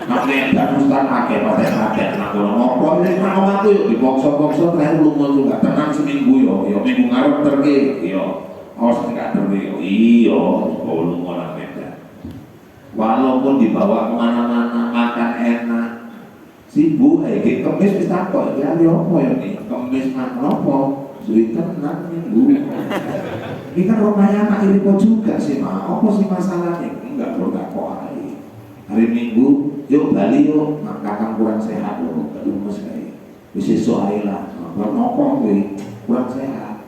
Makanya dan Ustaz akeh paten nang ngopo nek nang omahku yo dipokso-pokso terakhir lunga juga tenang seminggu yo minggu ngarep terke yo awas gak terke yo iya kalau lunga nang Medan. Walaupun dibawa kemana-mana makan enak, sibuk kemis wis takok ya opo yo nih kemis makan opo sulit tenang minggu. Ini kan rumahnya anak ini kok juga sih apa sih masalahnya? Enggak perlu takok aja. Hari Minggu, yuk Bali yuk, kakak kurang sehat loh, gak lumus kayak bisa soal lah, ngomong gue kurang sehat.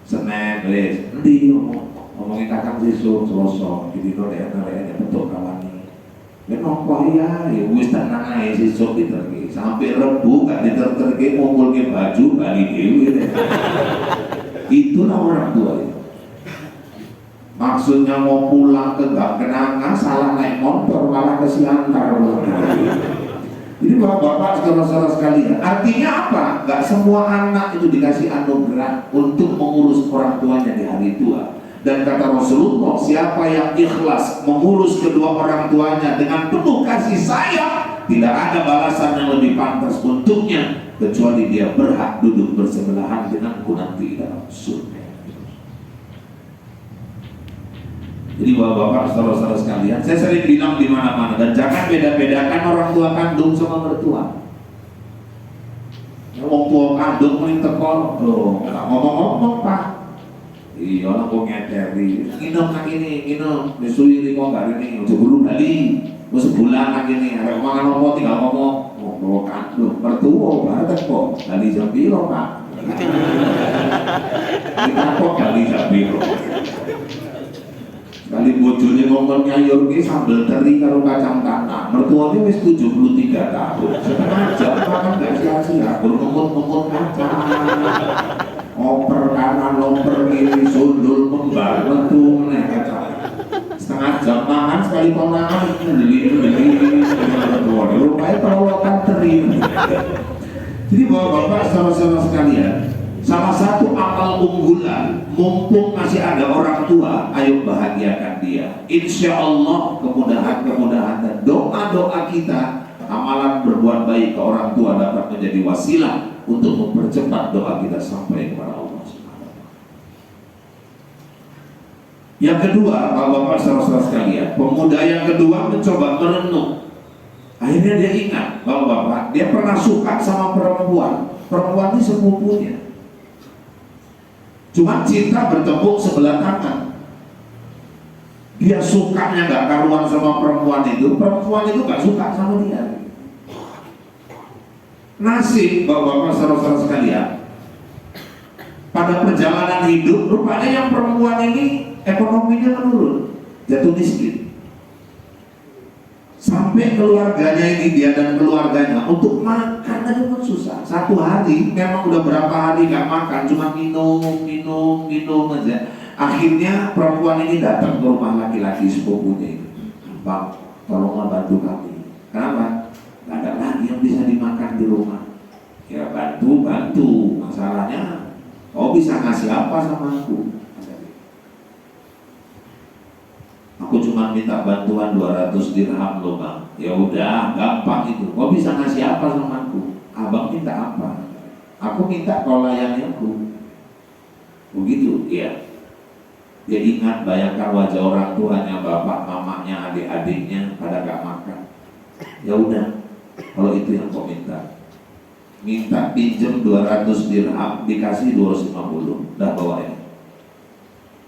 Senin, les, nanti ngomongin kakak sesuk, Selasa, jadi daerah betul kawan ini. Ya ngomong ya wis tenang aja sesuk diterke, sampai Rebu gak diterke ngumpul ke baju Bali dewi. Itulah orang tua itu. Maksudnya mau pulang ke gak kenangan, salah naik motor malah ke Siantar. Jadi bapak-bapak saudara-saudara sekalian, artinya apa? Gak semua anak itu dikasih anugerah untuk mengurus orang tuanya di hari tua. Dan kata Rasulullah, siapa yang ikhlas mengurus kedua orang tuanya dengan penuh kasih sayang, tidak ada balasan yang lebih pantas untuknya kecuali dia berhak duduk bersebelahan denganku nanti dalam surga. Jadi bapak-bapak, saudara-saudara sekalian, saya sering bilang di mana-mana, dan jangan beda-bedakan orang tua kandung sama mertua. Orang tua kandung paling tekor, loh, nggak ngomong-ngomong pak. Iya, orang kok ngeteri, nginum lagi nih, nginum, disuiri kok nggak ini, sebelum balik, mau sebulan lagi nih, ada omongan apa tinggal ngomong, ngomong kandung, mertua, banget kok, dari jam biru pak, kita kok dari jam biru, kali bojone ngomong nyayur ki sambal teri karo kacang tanah, mertuanya wis 73 tahun, setengah jam makan gak sia-sia, ngomong kacang. Oper kanan, oper kiri, sundul, kembar, metu, setengah jam makan sekali konangan, rupanya perawatan teri. Jadi bapak-bapak, saudara-saudara sekalian, salah satu amal unggulan, mumpung masih ada orang tua, ayo bahagiakan dia. Insya Allah kemudahan-kemudahan dan doa-doa kita, amalan berbuat baik ke orang tua dapat menjadi wasilah untuk mempercepat doa kita sampai kepada Allah Subhanahu wa Ta'ala. Yang kedua, bapak-bapak, saudara-saudara sekalian, pemuda yang kedua mencoba merenung. Akhirnya dia ingat, bapak-bapak, dia pernah suka sama perempuan. Perempuan ini sepupunya. Cuma cinta bertepuk sebelah tangan. Dia sukanya gak karuan sama perempuan itu gak suka sama dia. Nasib bapak-bapak, saudara-saudara sekalian, pada perjalanan hidup rupanya yang perempuan ini ekonominya menurun, jatuh miskin. Sampai keluarganya ini, dia dan keluarganya untuk makan aja pun susah. Satu hari memang udah berapa hari gak makan, cuma minum aja. Akhirnya perempuan ini datang ke rumah laki-laki sepupunya itu, bang, tolonglah bantu kami. Kenapa? Gak ada lagi yang bisa dimakan di rumah. Ya bantu. Masalahnya, kau bisa ngasih apa sama aku? Aku cuma minta bantuan 200 dirham loh bang. Ya udah, gampang itu. Kau bisa ngasih apa sama aku? Abang minta apa? Aku minta kau layani aku. Begitu, ya. Dia ingat, bayangkan wajah orang tuanya, bapak, mamanya, adik-adiknya pada gak makan. Ya udah. Kalau itu yang kau minta pinjem 200 dirham, dikasih 250, dah bawa ini.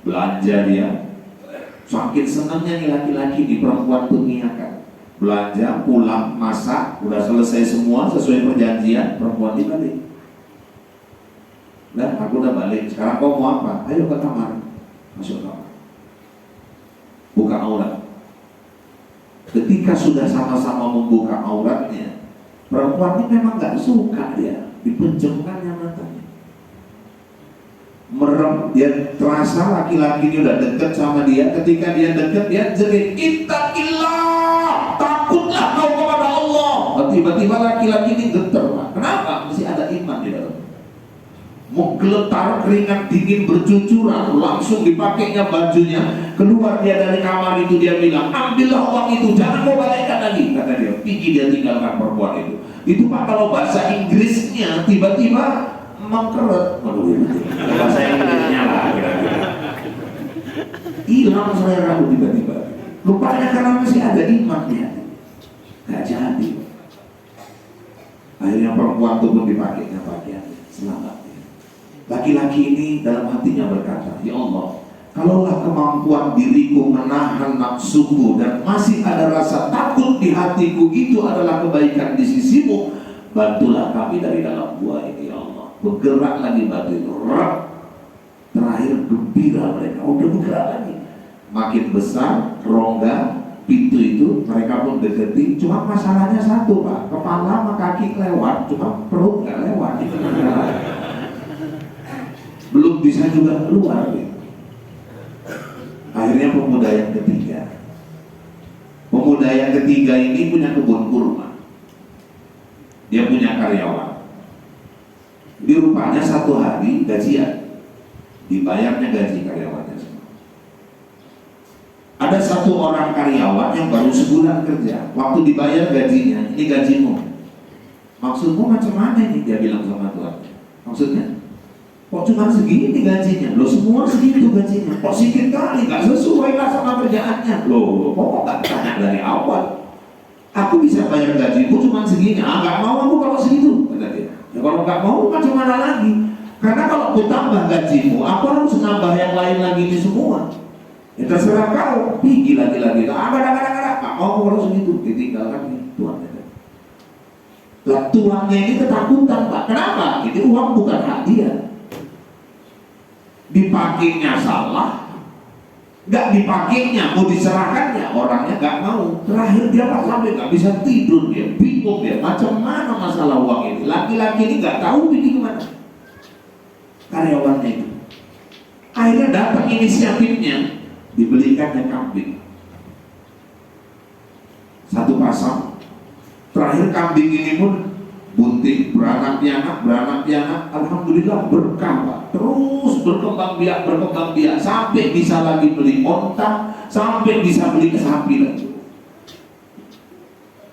Belanja dia, saking senangnya nih laki-laki di perempuan tuh ngiakan. Belanja, pulang, masak, udah selesai semua sesuai perjanjian, perempuan dibalik. Dah, aku udah balik, sekarang kau mau apa? Ayo ke kamar, masuk kamar, buka aurat. Ketika sudah sama-sama membuka auratnya, perempuan ini memang gak suka dia dipenjamkannya matanya. Merem, dia terasa laki-laki ini udah deket sama dia. Ketika dia deket, dia jerit, ittaqillah, takutlah kau kepada Allah. Tiba-tiba laki-laki ini getar, Pak. Kenapa? Mesti ada iman di dalam. Menggeletar, keringat dingin bercucuran, langsung dipakainya bajunya. Keluar dia dari kamar itu, dia bilang, ambillah uang itu, jangan kau balikkan lagi. Kata dia, pergi, dia tinggalkan perempuan itu. Itu Pak, kalau bahasa Inggrisnya tiba-tiba mengkeret. Bahasa Inggrisnya lah kira-kira. Hilang selera tiba-tiba. Lupanya karena masih ada iman dia. Gak jadi. Akhirnya perempuan itu pun dipakainya pakaian. Selamat. Laki-laki ini dalam hatinya berkata, ya Allah, kalaulah kemampuan diriku menahan nafsuku dan masih ada rasa takut di hatiku, itu adalah kebaikan di sisimu, bantulah kami dari dalam gua ini, ya Allah. Bergerak lagi batu itu, terakhir gembira mereka, udah bergerak lagi. Makin besar rongga pintu itu, mereka pun deketi. Cuma masalahnya satu, Pak, kepala sama kaki lewat, cuma perut nggak lewat. Belum bisa juga keluar gitu. Akhirnya pemuda yang ketiga ini punya kebun kurma. Dia punya karyawan. Di rupanya satu hari gajian, dibayarnya gaji karyawannya semua. satu orang karyawan yang baru sebulan kerja, waktu dibayar gajinya, ini gajimu. Maksudmu macam mana ini? Dia bilang sama Tuhan. Maksudnya, kok cuma segini gajinya? Loh semua segitu gajinya. Kok sedikit kali? Gak sesuai lah sama kerjaannya. Loh, kok gak tanya dari awal? Aku bisa bayar gajiku cuma segini. Gak mau aku kalau segitu. Kata dia. Ya kalau gak mau macam mana lagi? Karena kalau aku tambah gajimu, aku harus nambah yang lain lagi ini semua. Ya terserah kau. Pergi lagi-lagi. Gak mau kalau segitu. Ditinggalkan Tuhan. Lah tuannya ini ketakutan Pak. Kenapa? Ini uang bukan hak dia. Dipakainya salah, nggak dipakainya, mau diserahkannya orangnya nggak mau. Terakhir dia Pak sampai nggak bisa tidur, dia bingung dia macam mana masalah uang ini. Laki-laki ini nggak tahu ini gimana. Karyawannya itu. Akhirnya datang inisiatifnya, dibelikannya kambing. Satu pasang. Terakhir kambing ini pun bunting, beranak pianak, alhamdulillah berkah Pak. Terus berkembang biak, sampai bisa lagi beli onta, sampai bisa beli sapi lagi.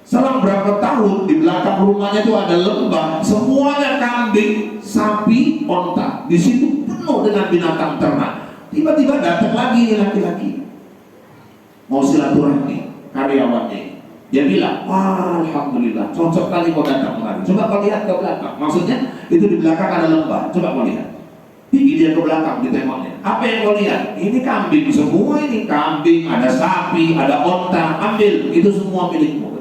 Selang berapa tahun di belakang rumahnya itu ada lembah, semuanya kambing, sapi, onta. Di situ penuh dengan binatang ternak. Tiba-tiba datang lagi laki-laki, mau silaturahmi karyawannya. Dia bilang, wah alhamdulillah, cocok kali kau datang kemari. Coba kau lihat ke belakang. Maksudnya itu di belakang ada lembah. Coba kau lihat. Pergi dia ke belakang, ditengoknya. Apa yang kau lihat? Ini kambing semua ini. Kambing, ada sapi, ada onta. Ambil, itu semua milikmu.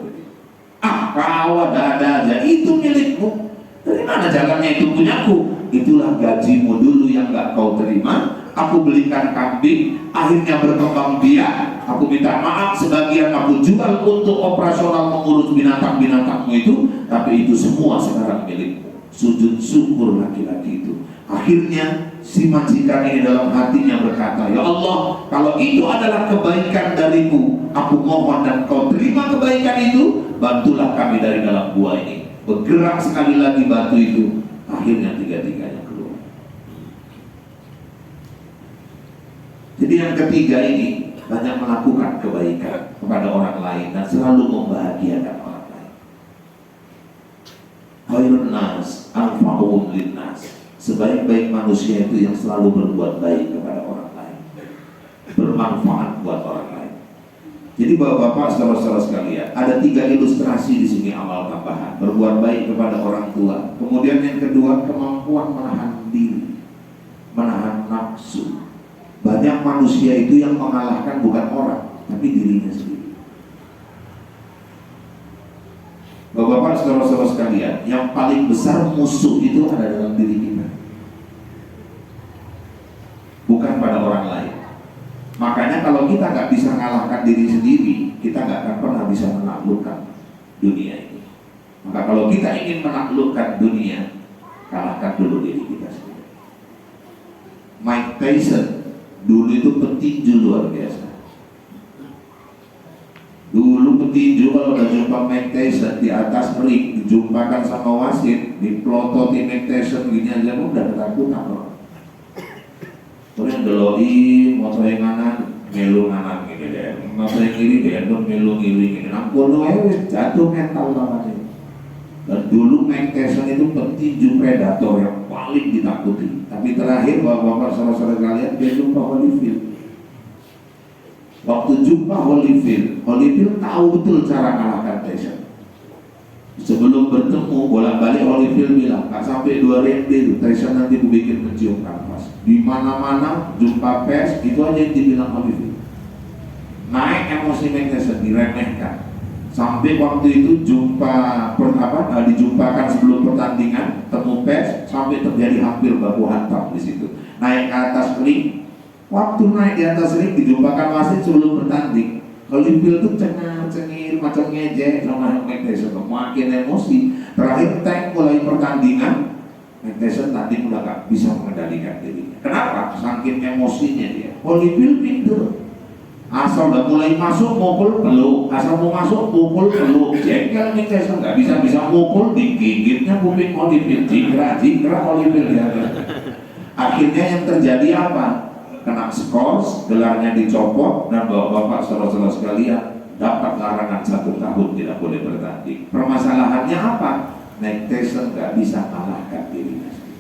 Kau ada aja. Itu milikmu. Dari mana jalannya itu punyaku? Itulah gajimu dulu yang gak kau terima. Aku belikan kambing, akhirnya berkembang biak. Aku minta maaf, sebagian aku jual untuk operasional mengurus binatang-binatangmu itu, tapi itu semua sekarang milikmu. Sujud syukur laki-laki itu. Akhirnya si majikan ini dalam hatinya berkata, ya Allah, kalau itu adalah kebaikan darimu, aku mohon dan kau terima kebaikan itu, bantulah kami dari dalam gua ini. Bergerak sekali lagi batu itu, akhirnya tiga-tiganya keluar. Jadi yang ketiga ini banyak melakukan kebaikan kepada orang lain dan selalu membahagiakan orang lain. Khairun nas anfa'uhum linnas. Sebaik-baik manusia itu yang selalu berbuat baik kepada orang lain, bermanfaat buat orang lain. Jadi bapak-bapak, saudara-saudara sekalian, ada 3 ilustrasi di sini amal tambahan. Berbuat baik kepada orang tua. Kemudian yang kedua, kemampuan menahan diri, menahan nafsu. Banyak manusia itu yang mengalahkan bukan orang, tapi dirinya sendiri. Bapak-bapak, saudara-saudara sekalian, yang paling besar musuh itu ada dalam diri kita, bukan pada orang lain. Makanya kalau kita nggak bisa mengalahkan diri sendiri, kita nggak akan pernah bisa menaklukkan dunia ini. Maka kalau kita ingin menaklukkan dunia, kalahkan dulu diri kita sendiri. Mike Tyson dulu itu petinju luar biasa. Dulu petinju kalau udah jumpa Mike Tyson di atas ring, dijumpakan sama wasit, diplototi Mike Tyson gini aja udah ketakutan loh. Terus geloi, motor yang kanan, melu kanan gini deh, motor yang kiri deh, melu kiri gini. Nampun jatuh mental banget ini. Dan dulu Mike Tyson itu petinju predator yang paling ditakuti. Tapi terakhir bapak-bapak saudara-saudara kalian dia jumpa Holyfield. Waktu jumpa Holyfield tahu betul cara kalahkan Tyson. Sebelum bertemu bolak-balik Holyfield bilang, nggak sampai 2 ronde Tyson nanti bikin mencium kanvas. Di mana-mana jumpa pers itu aja yang dibilang Holyfield. Naik emosi Mike Tyson, diremehkan. Sampai waktu itu dijumpakan sebelum pertandingan, temu pers, sampai terjadi hampir baku hantam di situ. Naik ke atas ring, waktu naik di atas ring dijumpakan wasit sebelum bertanding. Holyfield tuh cengar-cengir macam ngejek sama Mike Tyson, makin emosi. Terakhir tank mulai pertandingan, Mike Tyson tadi udah gak bisa mengendalikan dirinya. Kenapa? Saking emosinya dia. Holyfield pinter. Asal udah mulai masuk mukul peluk, asal mau masuk mukul peluk. Jengkel Mike Tyson nggak bisa mukul, digigitnya kuping Holyfield, jingkrak Holyfield ya. Akhirnya yang terjadi apa? kena skors, gelarnya dicopot, dan bapak-bapak saudara-saudara sekalian dapat larangan 1 tahun tidak boleh bertanding. Permasalahannya apa? Mike Tyson nggak bisa kalahkan dirinya sendiri.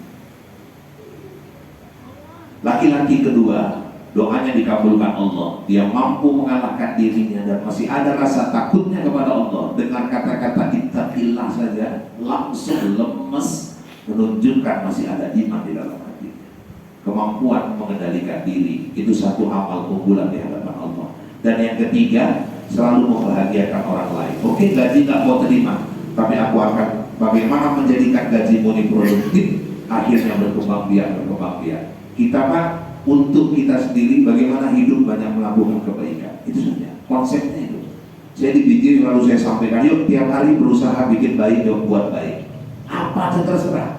Laki-laki kedua, doanya dikabulkan Allah. Dia mampu mengalahkan dirinya dan masih ada rasa takutnya kepada Allah. Dengan kata-kata ittaqillah saja langsung lemes, menunjukkan masih ada iman di dalam hatinya. Kemampuan mengendalikan diri itu satu amal unggulan di hadapan Allah. Dan yang ketiga, selalu membahagiakan orang lain. Oke, gaji nggak mau terima, tapi aku akan bagaimana menjadikan gajimu ini produktif, akhirnya berkembang biak. Kita Pak, untuk kita sendiri bagaimana hidup banyak melakukan kebaikan. Itu saja konsepnya itu. Saya di BJ selalu saya sampaikan, yuk tiap hari berusaha bikin baik, yuk buat baik. Apa aja terserah.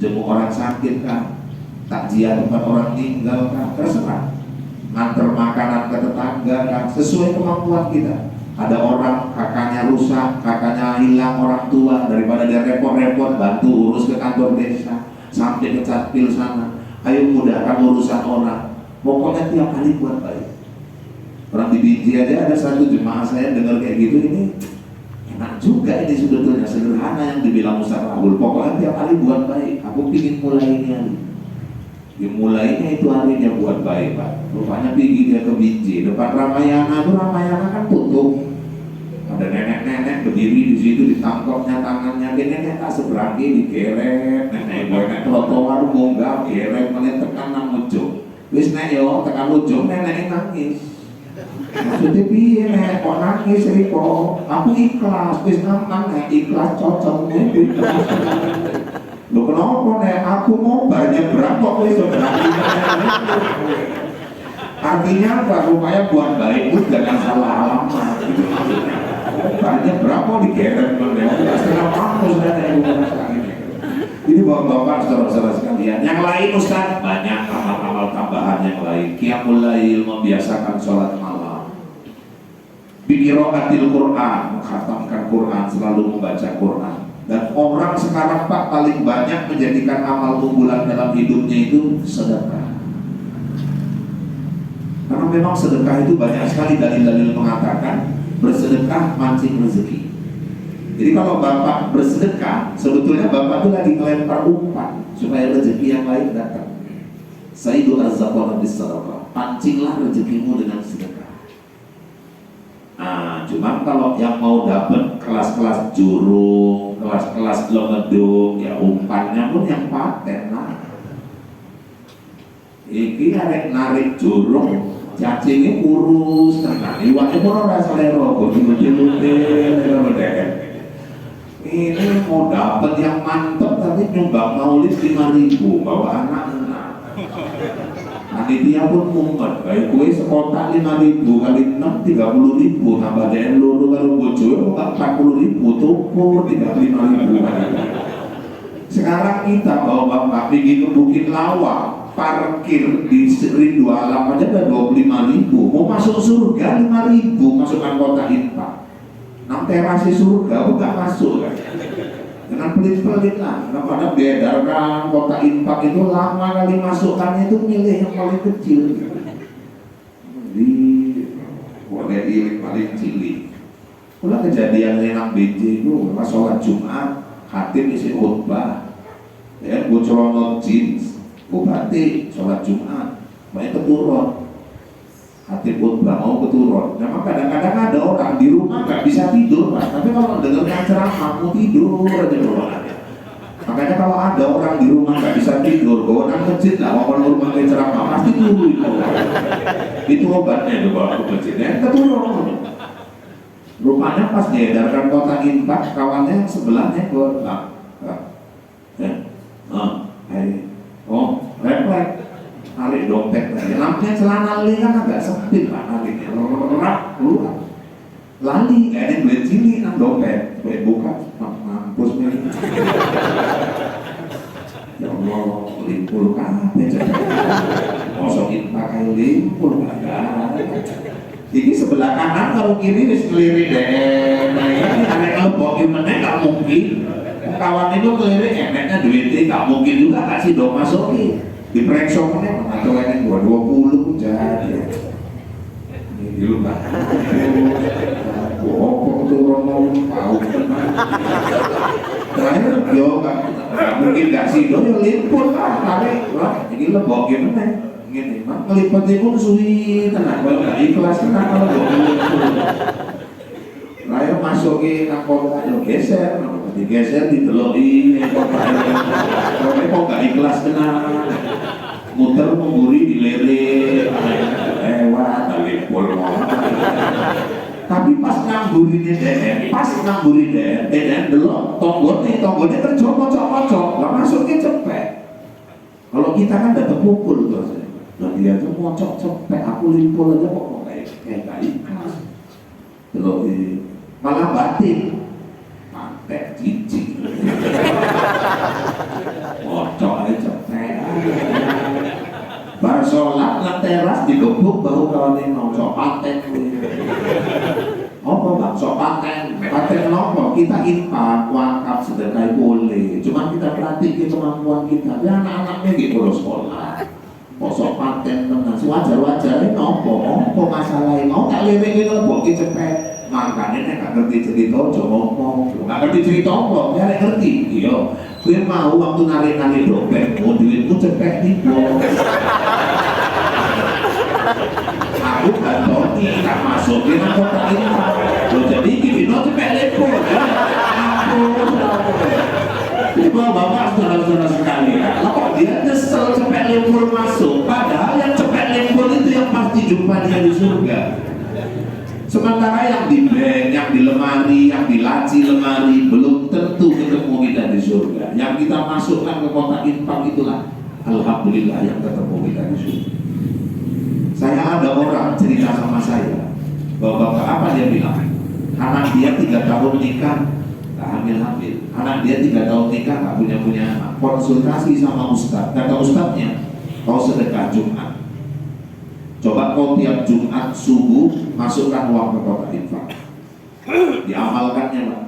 Jenguk orang sakit kan, takziah tempat orang meninggal kan, terserah. Nganter makanan ke tetangga kan, sesuai kemampuan kita. Ada orang kakaknya rusak, kakaknya hilang orang tua, daripada dia repot-repot bantu urus ke kantor desa sampai ke Catpil sana. Ayo mudahkan urusan orang. Pokoknya tiap hari buat baik. Orang di BJ aja ada satu jemaah saya dengar kayak gitu, ini enak juga ini sebetulnya, sederhana yang dibilang Ustaz Rahul. Pokoknya tiap hari buat baik. Aku pingin mulai ini hari. Dimulainya itu harinya buat baik Pak. Rupanya pergi dia ke BJ depan Ramayana. Itu Ramayana kan tutup. Ada nenek-nenek berdiri di situ, ditangkapnya tangannya. Nenek tak seberangi digeret. Nenek trotoar munggah geret menit tekan nang ujung. Wis nek yo tekan ujung nenek nangis. Maksudnya piye nek kok nangis riko? Aku ikhlas, wis nang nek ikhlas cocok nek. Lho kenapa nek aku mau nyebrang kok wis berarti. Artinya apa? Rupanya buat baik itu jangan salah alamat gitu. Banyak berapa digeret setengah kampus dan yang ini. Ini bapak-bapak saudara-saudara sekalian. Yang lain Ustaz banyak amal-amal tambahan yang lain. Qiyamul lail, membiasakan sholat malam. Biqiraatil Quran, mengkhatamkan Quran, selalu membaca Quran. Dan orang sekarang Pak paling banyak menjadikan amal unggulan dalam hidupnya itu sedekah. Karena memang sedekah itu banyak sekali dalil-dalil mengatakan bersedekah mancing rezeki. Jadi kalau bapak bersedekah, sebetulnya bapak itu lagi melempar umpan supaya rezeki yang lain datang. Sayyidu az-zakwana bis-sadaqah, pancinglah rezekimu dengan sedekah. Nah, cuma kalau yang mau dapat kelas-kelas jurung, kelas-kelas lomedung, ya umpannya pun yang paten lah. Iki arek narik jurung, cacingnya kurus, tenang. Iwaknya pun orang selero, ini mau dapat yang mantap tapi nyumbang maulid 5.000, bawa anak-anak. Panitia pun mumet, kayak kue sekotak 5.000 kali 6 30.000, nambah DN lulu kalau bojo 40.000, tukur 35.000. Sekarang kita bawa bapak pergi ke Bukit Lawang, parkir di Rindu Alam aja udah 25.000, mau masuk surga 5.000, masukkan kota infak. Nang terasi surga bukan masuk kan? Dengan pelit-pelit lah. Karena beredarkan kota infak itu lama kali masukkannya itu milih yang paling kecil. Di boleh ilik paling cilik. Pula kejadian nang BJ itu pas sholat Jumat, khatib isi khutbah, ya bocoron jeans, bupati sholat Jumat, banyak keturun. Hati khutbah mau keturun. Memang kadang-kadang ada orang di rumah nggak bisa tidur Pak. Tapi kalau dengarkan ceramah mau tidur aja bawaannya. Makanya kalau ada orang di rumah nggak bisa tidur, bawa nang masjid lah, mau rumah ke ceramah pasti dulu itu obatnya itu bawa ke masjidnya keturun. Rupanya pas diedarkan kota infak, kawannya yang sebelahnya refleks. Narik dompet lagi, lampunya celana li kan agak sempit Pak, nariknya rak keluar lali, kayaknya duit cilik nang dompet, duit buka, mampus nih. Ya Allah, limpul kabeh mosokin pakai limpul kagak. Ini sebelah kanan kalau kiri wis ngelirik deh. Nah ini aneh lebok gimana gak mungkin. Kawan itu ngelirik enaknya duitnya gak mungkin juga kasih dong masukin. di preksoknya atau yang 20 jadi ini dulu Pak bohong tuh orang mau tahu terakhir yo nggak mungkin nggak sih yo liput lah tapi wah ini lebok gimana gini mak ngeliput itu suwi tenang kalau nggak ikhlas tenang kalau lalu masukin nakor lo geser digeser diteloi kok nggak ikhlas tenang muter mengguri dilirik lewat talipol tapi pas ngamburi deden delok tonggone kerja kocok nggak masuknya cepet kalau kita kan dapat pukul tuh nah dia tuh ngocok cepet aku limpul aja kok kayak gak ikhlas delok malah batin mantek cicing ngocok aja cepet bar sholat nang teras digebuk baru kawan yang ngocok paten apa bang sok paten nopo kita infak wakaf sedekah boleh cuma kita perhatikan kemampuan kita ya anak-anaknya gitu loh sekolah kosok paten tenan wajar-wajar nopo masalahnya mau tak lewek itu bok cepet makanya nggak ngerti cerita ngomong nggak ngerti cerita ngomong ya ngerti iya gue mau waktu narik-narik dompet mau duitmu cepet nih aku gak tau tak masukin aku tak infak jadi gini no cepet lepon ini bapak saudara-saudara sekalian kok dia nyesel cepet lepon masuk padahal yang cepet lepon itu yang pasti jumpa dia di surga sementara yang di bank, yang di lemari, yang di laci lemari belum tentu ketemu kita di surga yang kita masukkan ke kotak infak itulah alhamdulillah yang ketemu kita di surga. Saya ada orang cerita sama saya bapak apa dia bilang anak dia 3 tahun nikah gak hamil anak dia 3 tahun nikah gak punya anak konsultasi sama ustadz kata ustadznya kau sedekah Jumat coba kau tiap Jumat subuh masukkan uang ke kotak infak diamalkannya Pak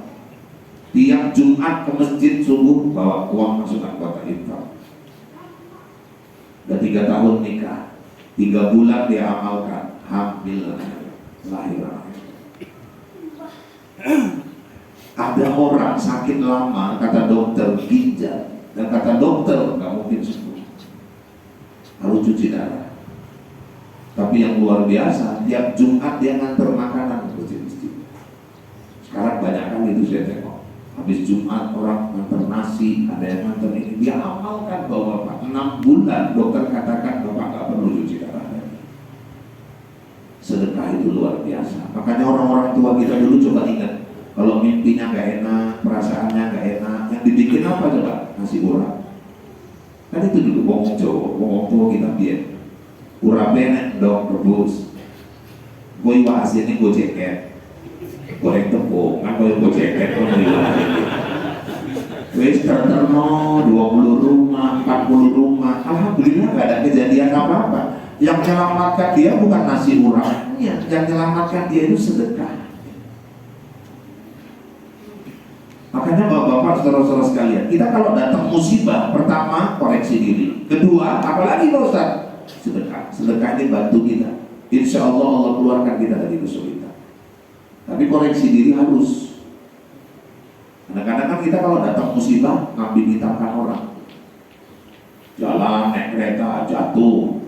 tiap Jumat ke masjid subuh bawa uang masukkan kotak infak udah 3 tahun nikah 3 bulan dia amalkan hamil lahir ada orang sakit lama kata dokter ginjal dan kata dokter nggak mungkin sembuh harus cuci darah tapi yang luar biasa tiap Jumat dia nganter makanan ke masjid sekarang banyak kan itu saya tengok habis Jumat orang nganter nasi ada yang nganter ini dia amalkan bahwa Bapak 6 bulan dokter katakan Bapak nggak perlu cuci darah sedekah itu luar biasa makanya orang-orang tua kita dulu coba ingat kalau mimpinya nggak enak perasaannya nggak enak yang dibikin apa coba nasi urap kan itu dulu ngomong tua kita biar urap enak dong rebus gue iwa hasilnya gue ceket goreng tepung kan gue ceket gue starter 20 rumah 40 rumah alhamdulillah nggak ada kejadian apa-apa yang menyelamatkan dia bukan nasi urapnya yang menyelamatkan dia itu sedekah makanya bapak-bapak saudara-saudara sekalian kita kalau datang musibah pertama koreksi diri kedua apalagi Pak Ustaz sedekah ini bantu kita insya Allah keluarkan kita dari kesulitan tapi koreksi diri harus kadang-kadang kan kita kalau datang musibah ngambil tindakan orang jalan naik kereta jatuh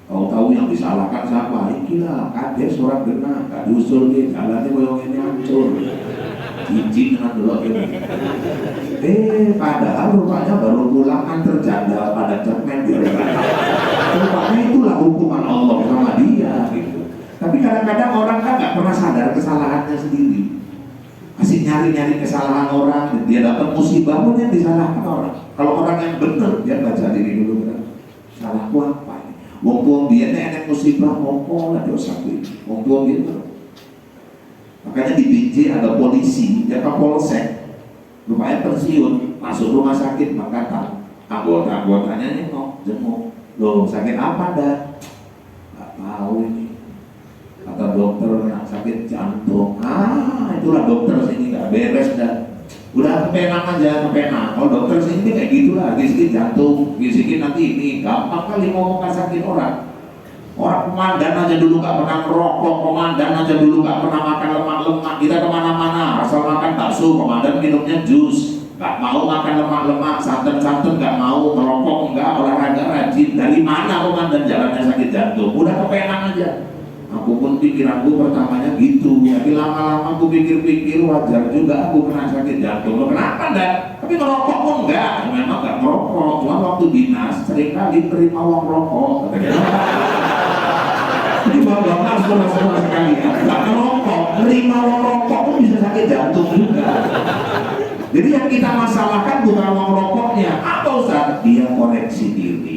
tahu-tahu yang disalahkan siapa? Ikilah kades orang kena gak diusul nih jalannya boyong ini hancur izin dengan dulu ini padahal rupanya baru pulang kan terjanda pada cermin dia rupanya itulah hukuman Allah sama dia gitu tapi kadang-kadang orang kan gak pernah sadar kesalahannya sendiri masih nyari-nyari kesalahan orang dan dia dapat musibah pun yang disalahkan orang kalau orang yang benar dia baca diri dulu kan salahku apa ini wong dia enak musibah ngomong lah dosa gue wong gitu makanya di BJ ada polisi dia kapolsek rupanya pensiun masuk rumah sakit maka anggotanya jenguk loh sakit apa dah nggak tahu ini kata dokter sakit jantung itulah dokter sini nggak beres dah Udah kepenak aja, kepenak. Kalau dokter sini kayak gitulah, sedikit jantung, sedikit nanti ini. Gampang kali ngomong ngasakin orang. Orang komandan aja dulu gak pernah merokok, komandan aja dulu gak pernah makan lemak-lemak. Kita kemana-mana, asal makan bakso, komandan minumnya jus. Gak mau makan lemak-lemak, santan-santan gak mau, merokok enggak, olahraga rajin. Dari mana komandan jalannya sakit jantung? Udah kepenak aja. Aku pun pikiranku pertamanya gitu, tapi lama-lama aku pikir-pikir wajar juga aku kena sakit jantung. Loh, kenapa enggak? Tapi merokok pun enggak, memang enggak merokok. Cuma waktu dinas seringkali terima uang rokok. Jadi bapak-bapak semua sekali ya, enggak merokok, terima uang rokok pun bisa sakit jantung juga. Jadi yang kita masalahkan bukan uang rokoknya, apa Ustaz? Dia koreksi diri.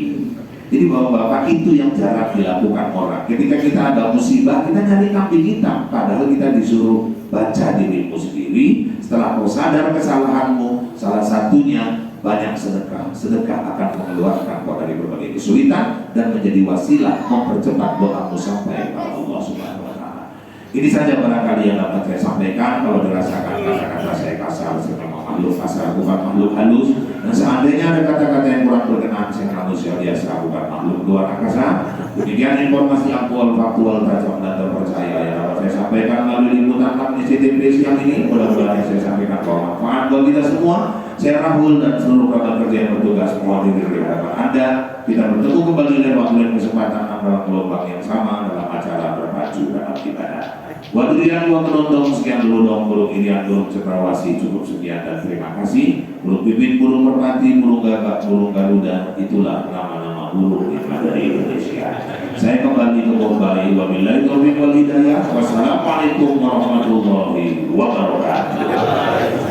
Jadi bapak-bapak itu yang jarang dilakukan orang. Ketika kita ada musibah, kita nyari kambing hitam. Padahal kita disuruh baca dirimu sendiri. Setelah kau sadar kesalahanmu, salah satunya banyak sedekah. Sedekah akan mengeluarkan kau dari berbagai kesulitan dan menjadi wasilah mempercepat doamu sampai kepada Allah Subhanahu wa Ta'ala. Ini saja barangkali yang dapat saya sampaikan. Kalau dirasakan kata-kata saya kasar, saya memang makhluk kasar, bukan makhluk halus. Dan seandainya ada kata-kata yang kurang berkenan, saya manusia biasa, bukan makhluk luar angkasa. Demikian informasi aktual, faktual, tajam dan terpercaya yang dapat saya sampaikan melalui liputan CTP siang ini. Mudah-mudahan yang saya sampaikan bermanfaat buat kita semua. Saya Rahul dan seluruh rekan kerja yang bertugas mewakili di hadapan Anda. Kita bertemu kembali lewat bulan kesempatan dalam gelombang yang sama dalam acara berpacu dalam ibadah. Wadrian wa penonton sekian dulu dong, burung irian, burung cendrawasih, cukup sekian dan terima kasih. Burung pipit, burung merpati, burung gagak, burung garuda, itulah nama-nama burung yang ada di Indonesia. Saya kembali ke Bombay. Wabillahi taufiq wal hidayah. Wassalamualaikum warahmatullahi wabarakatuh.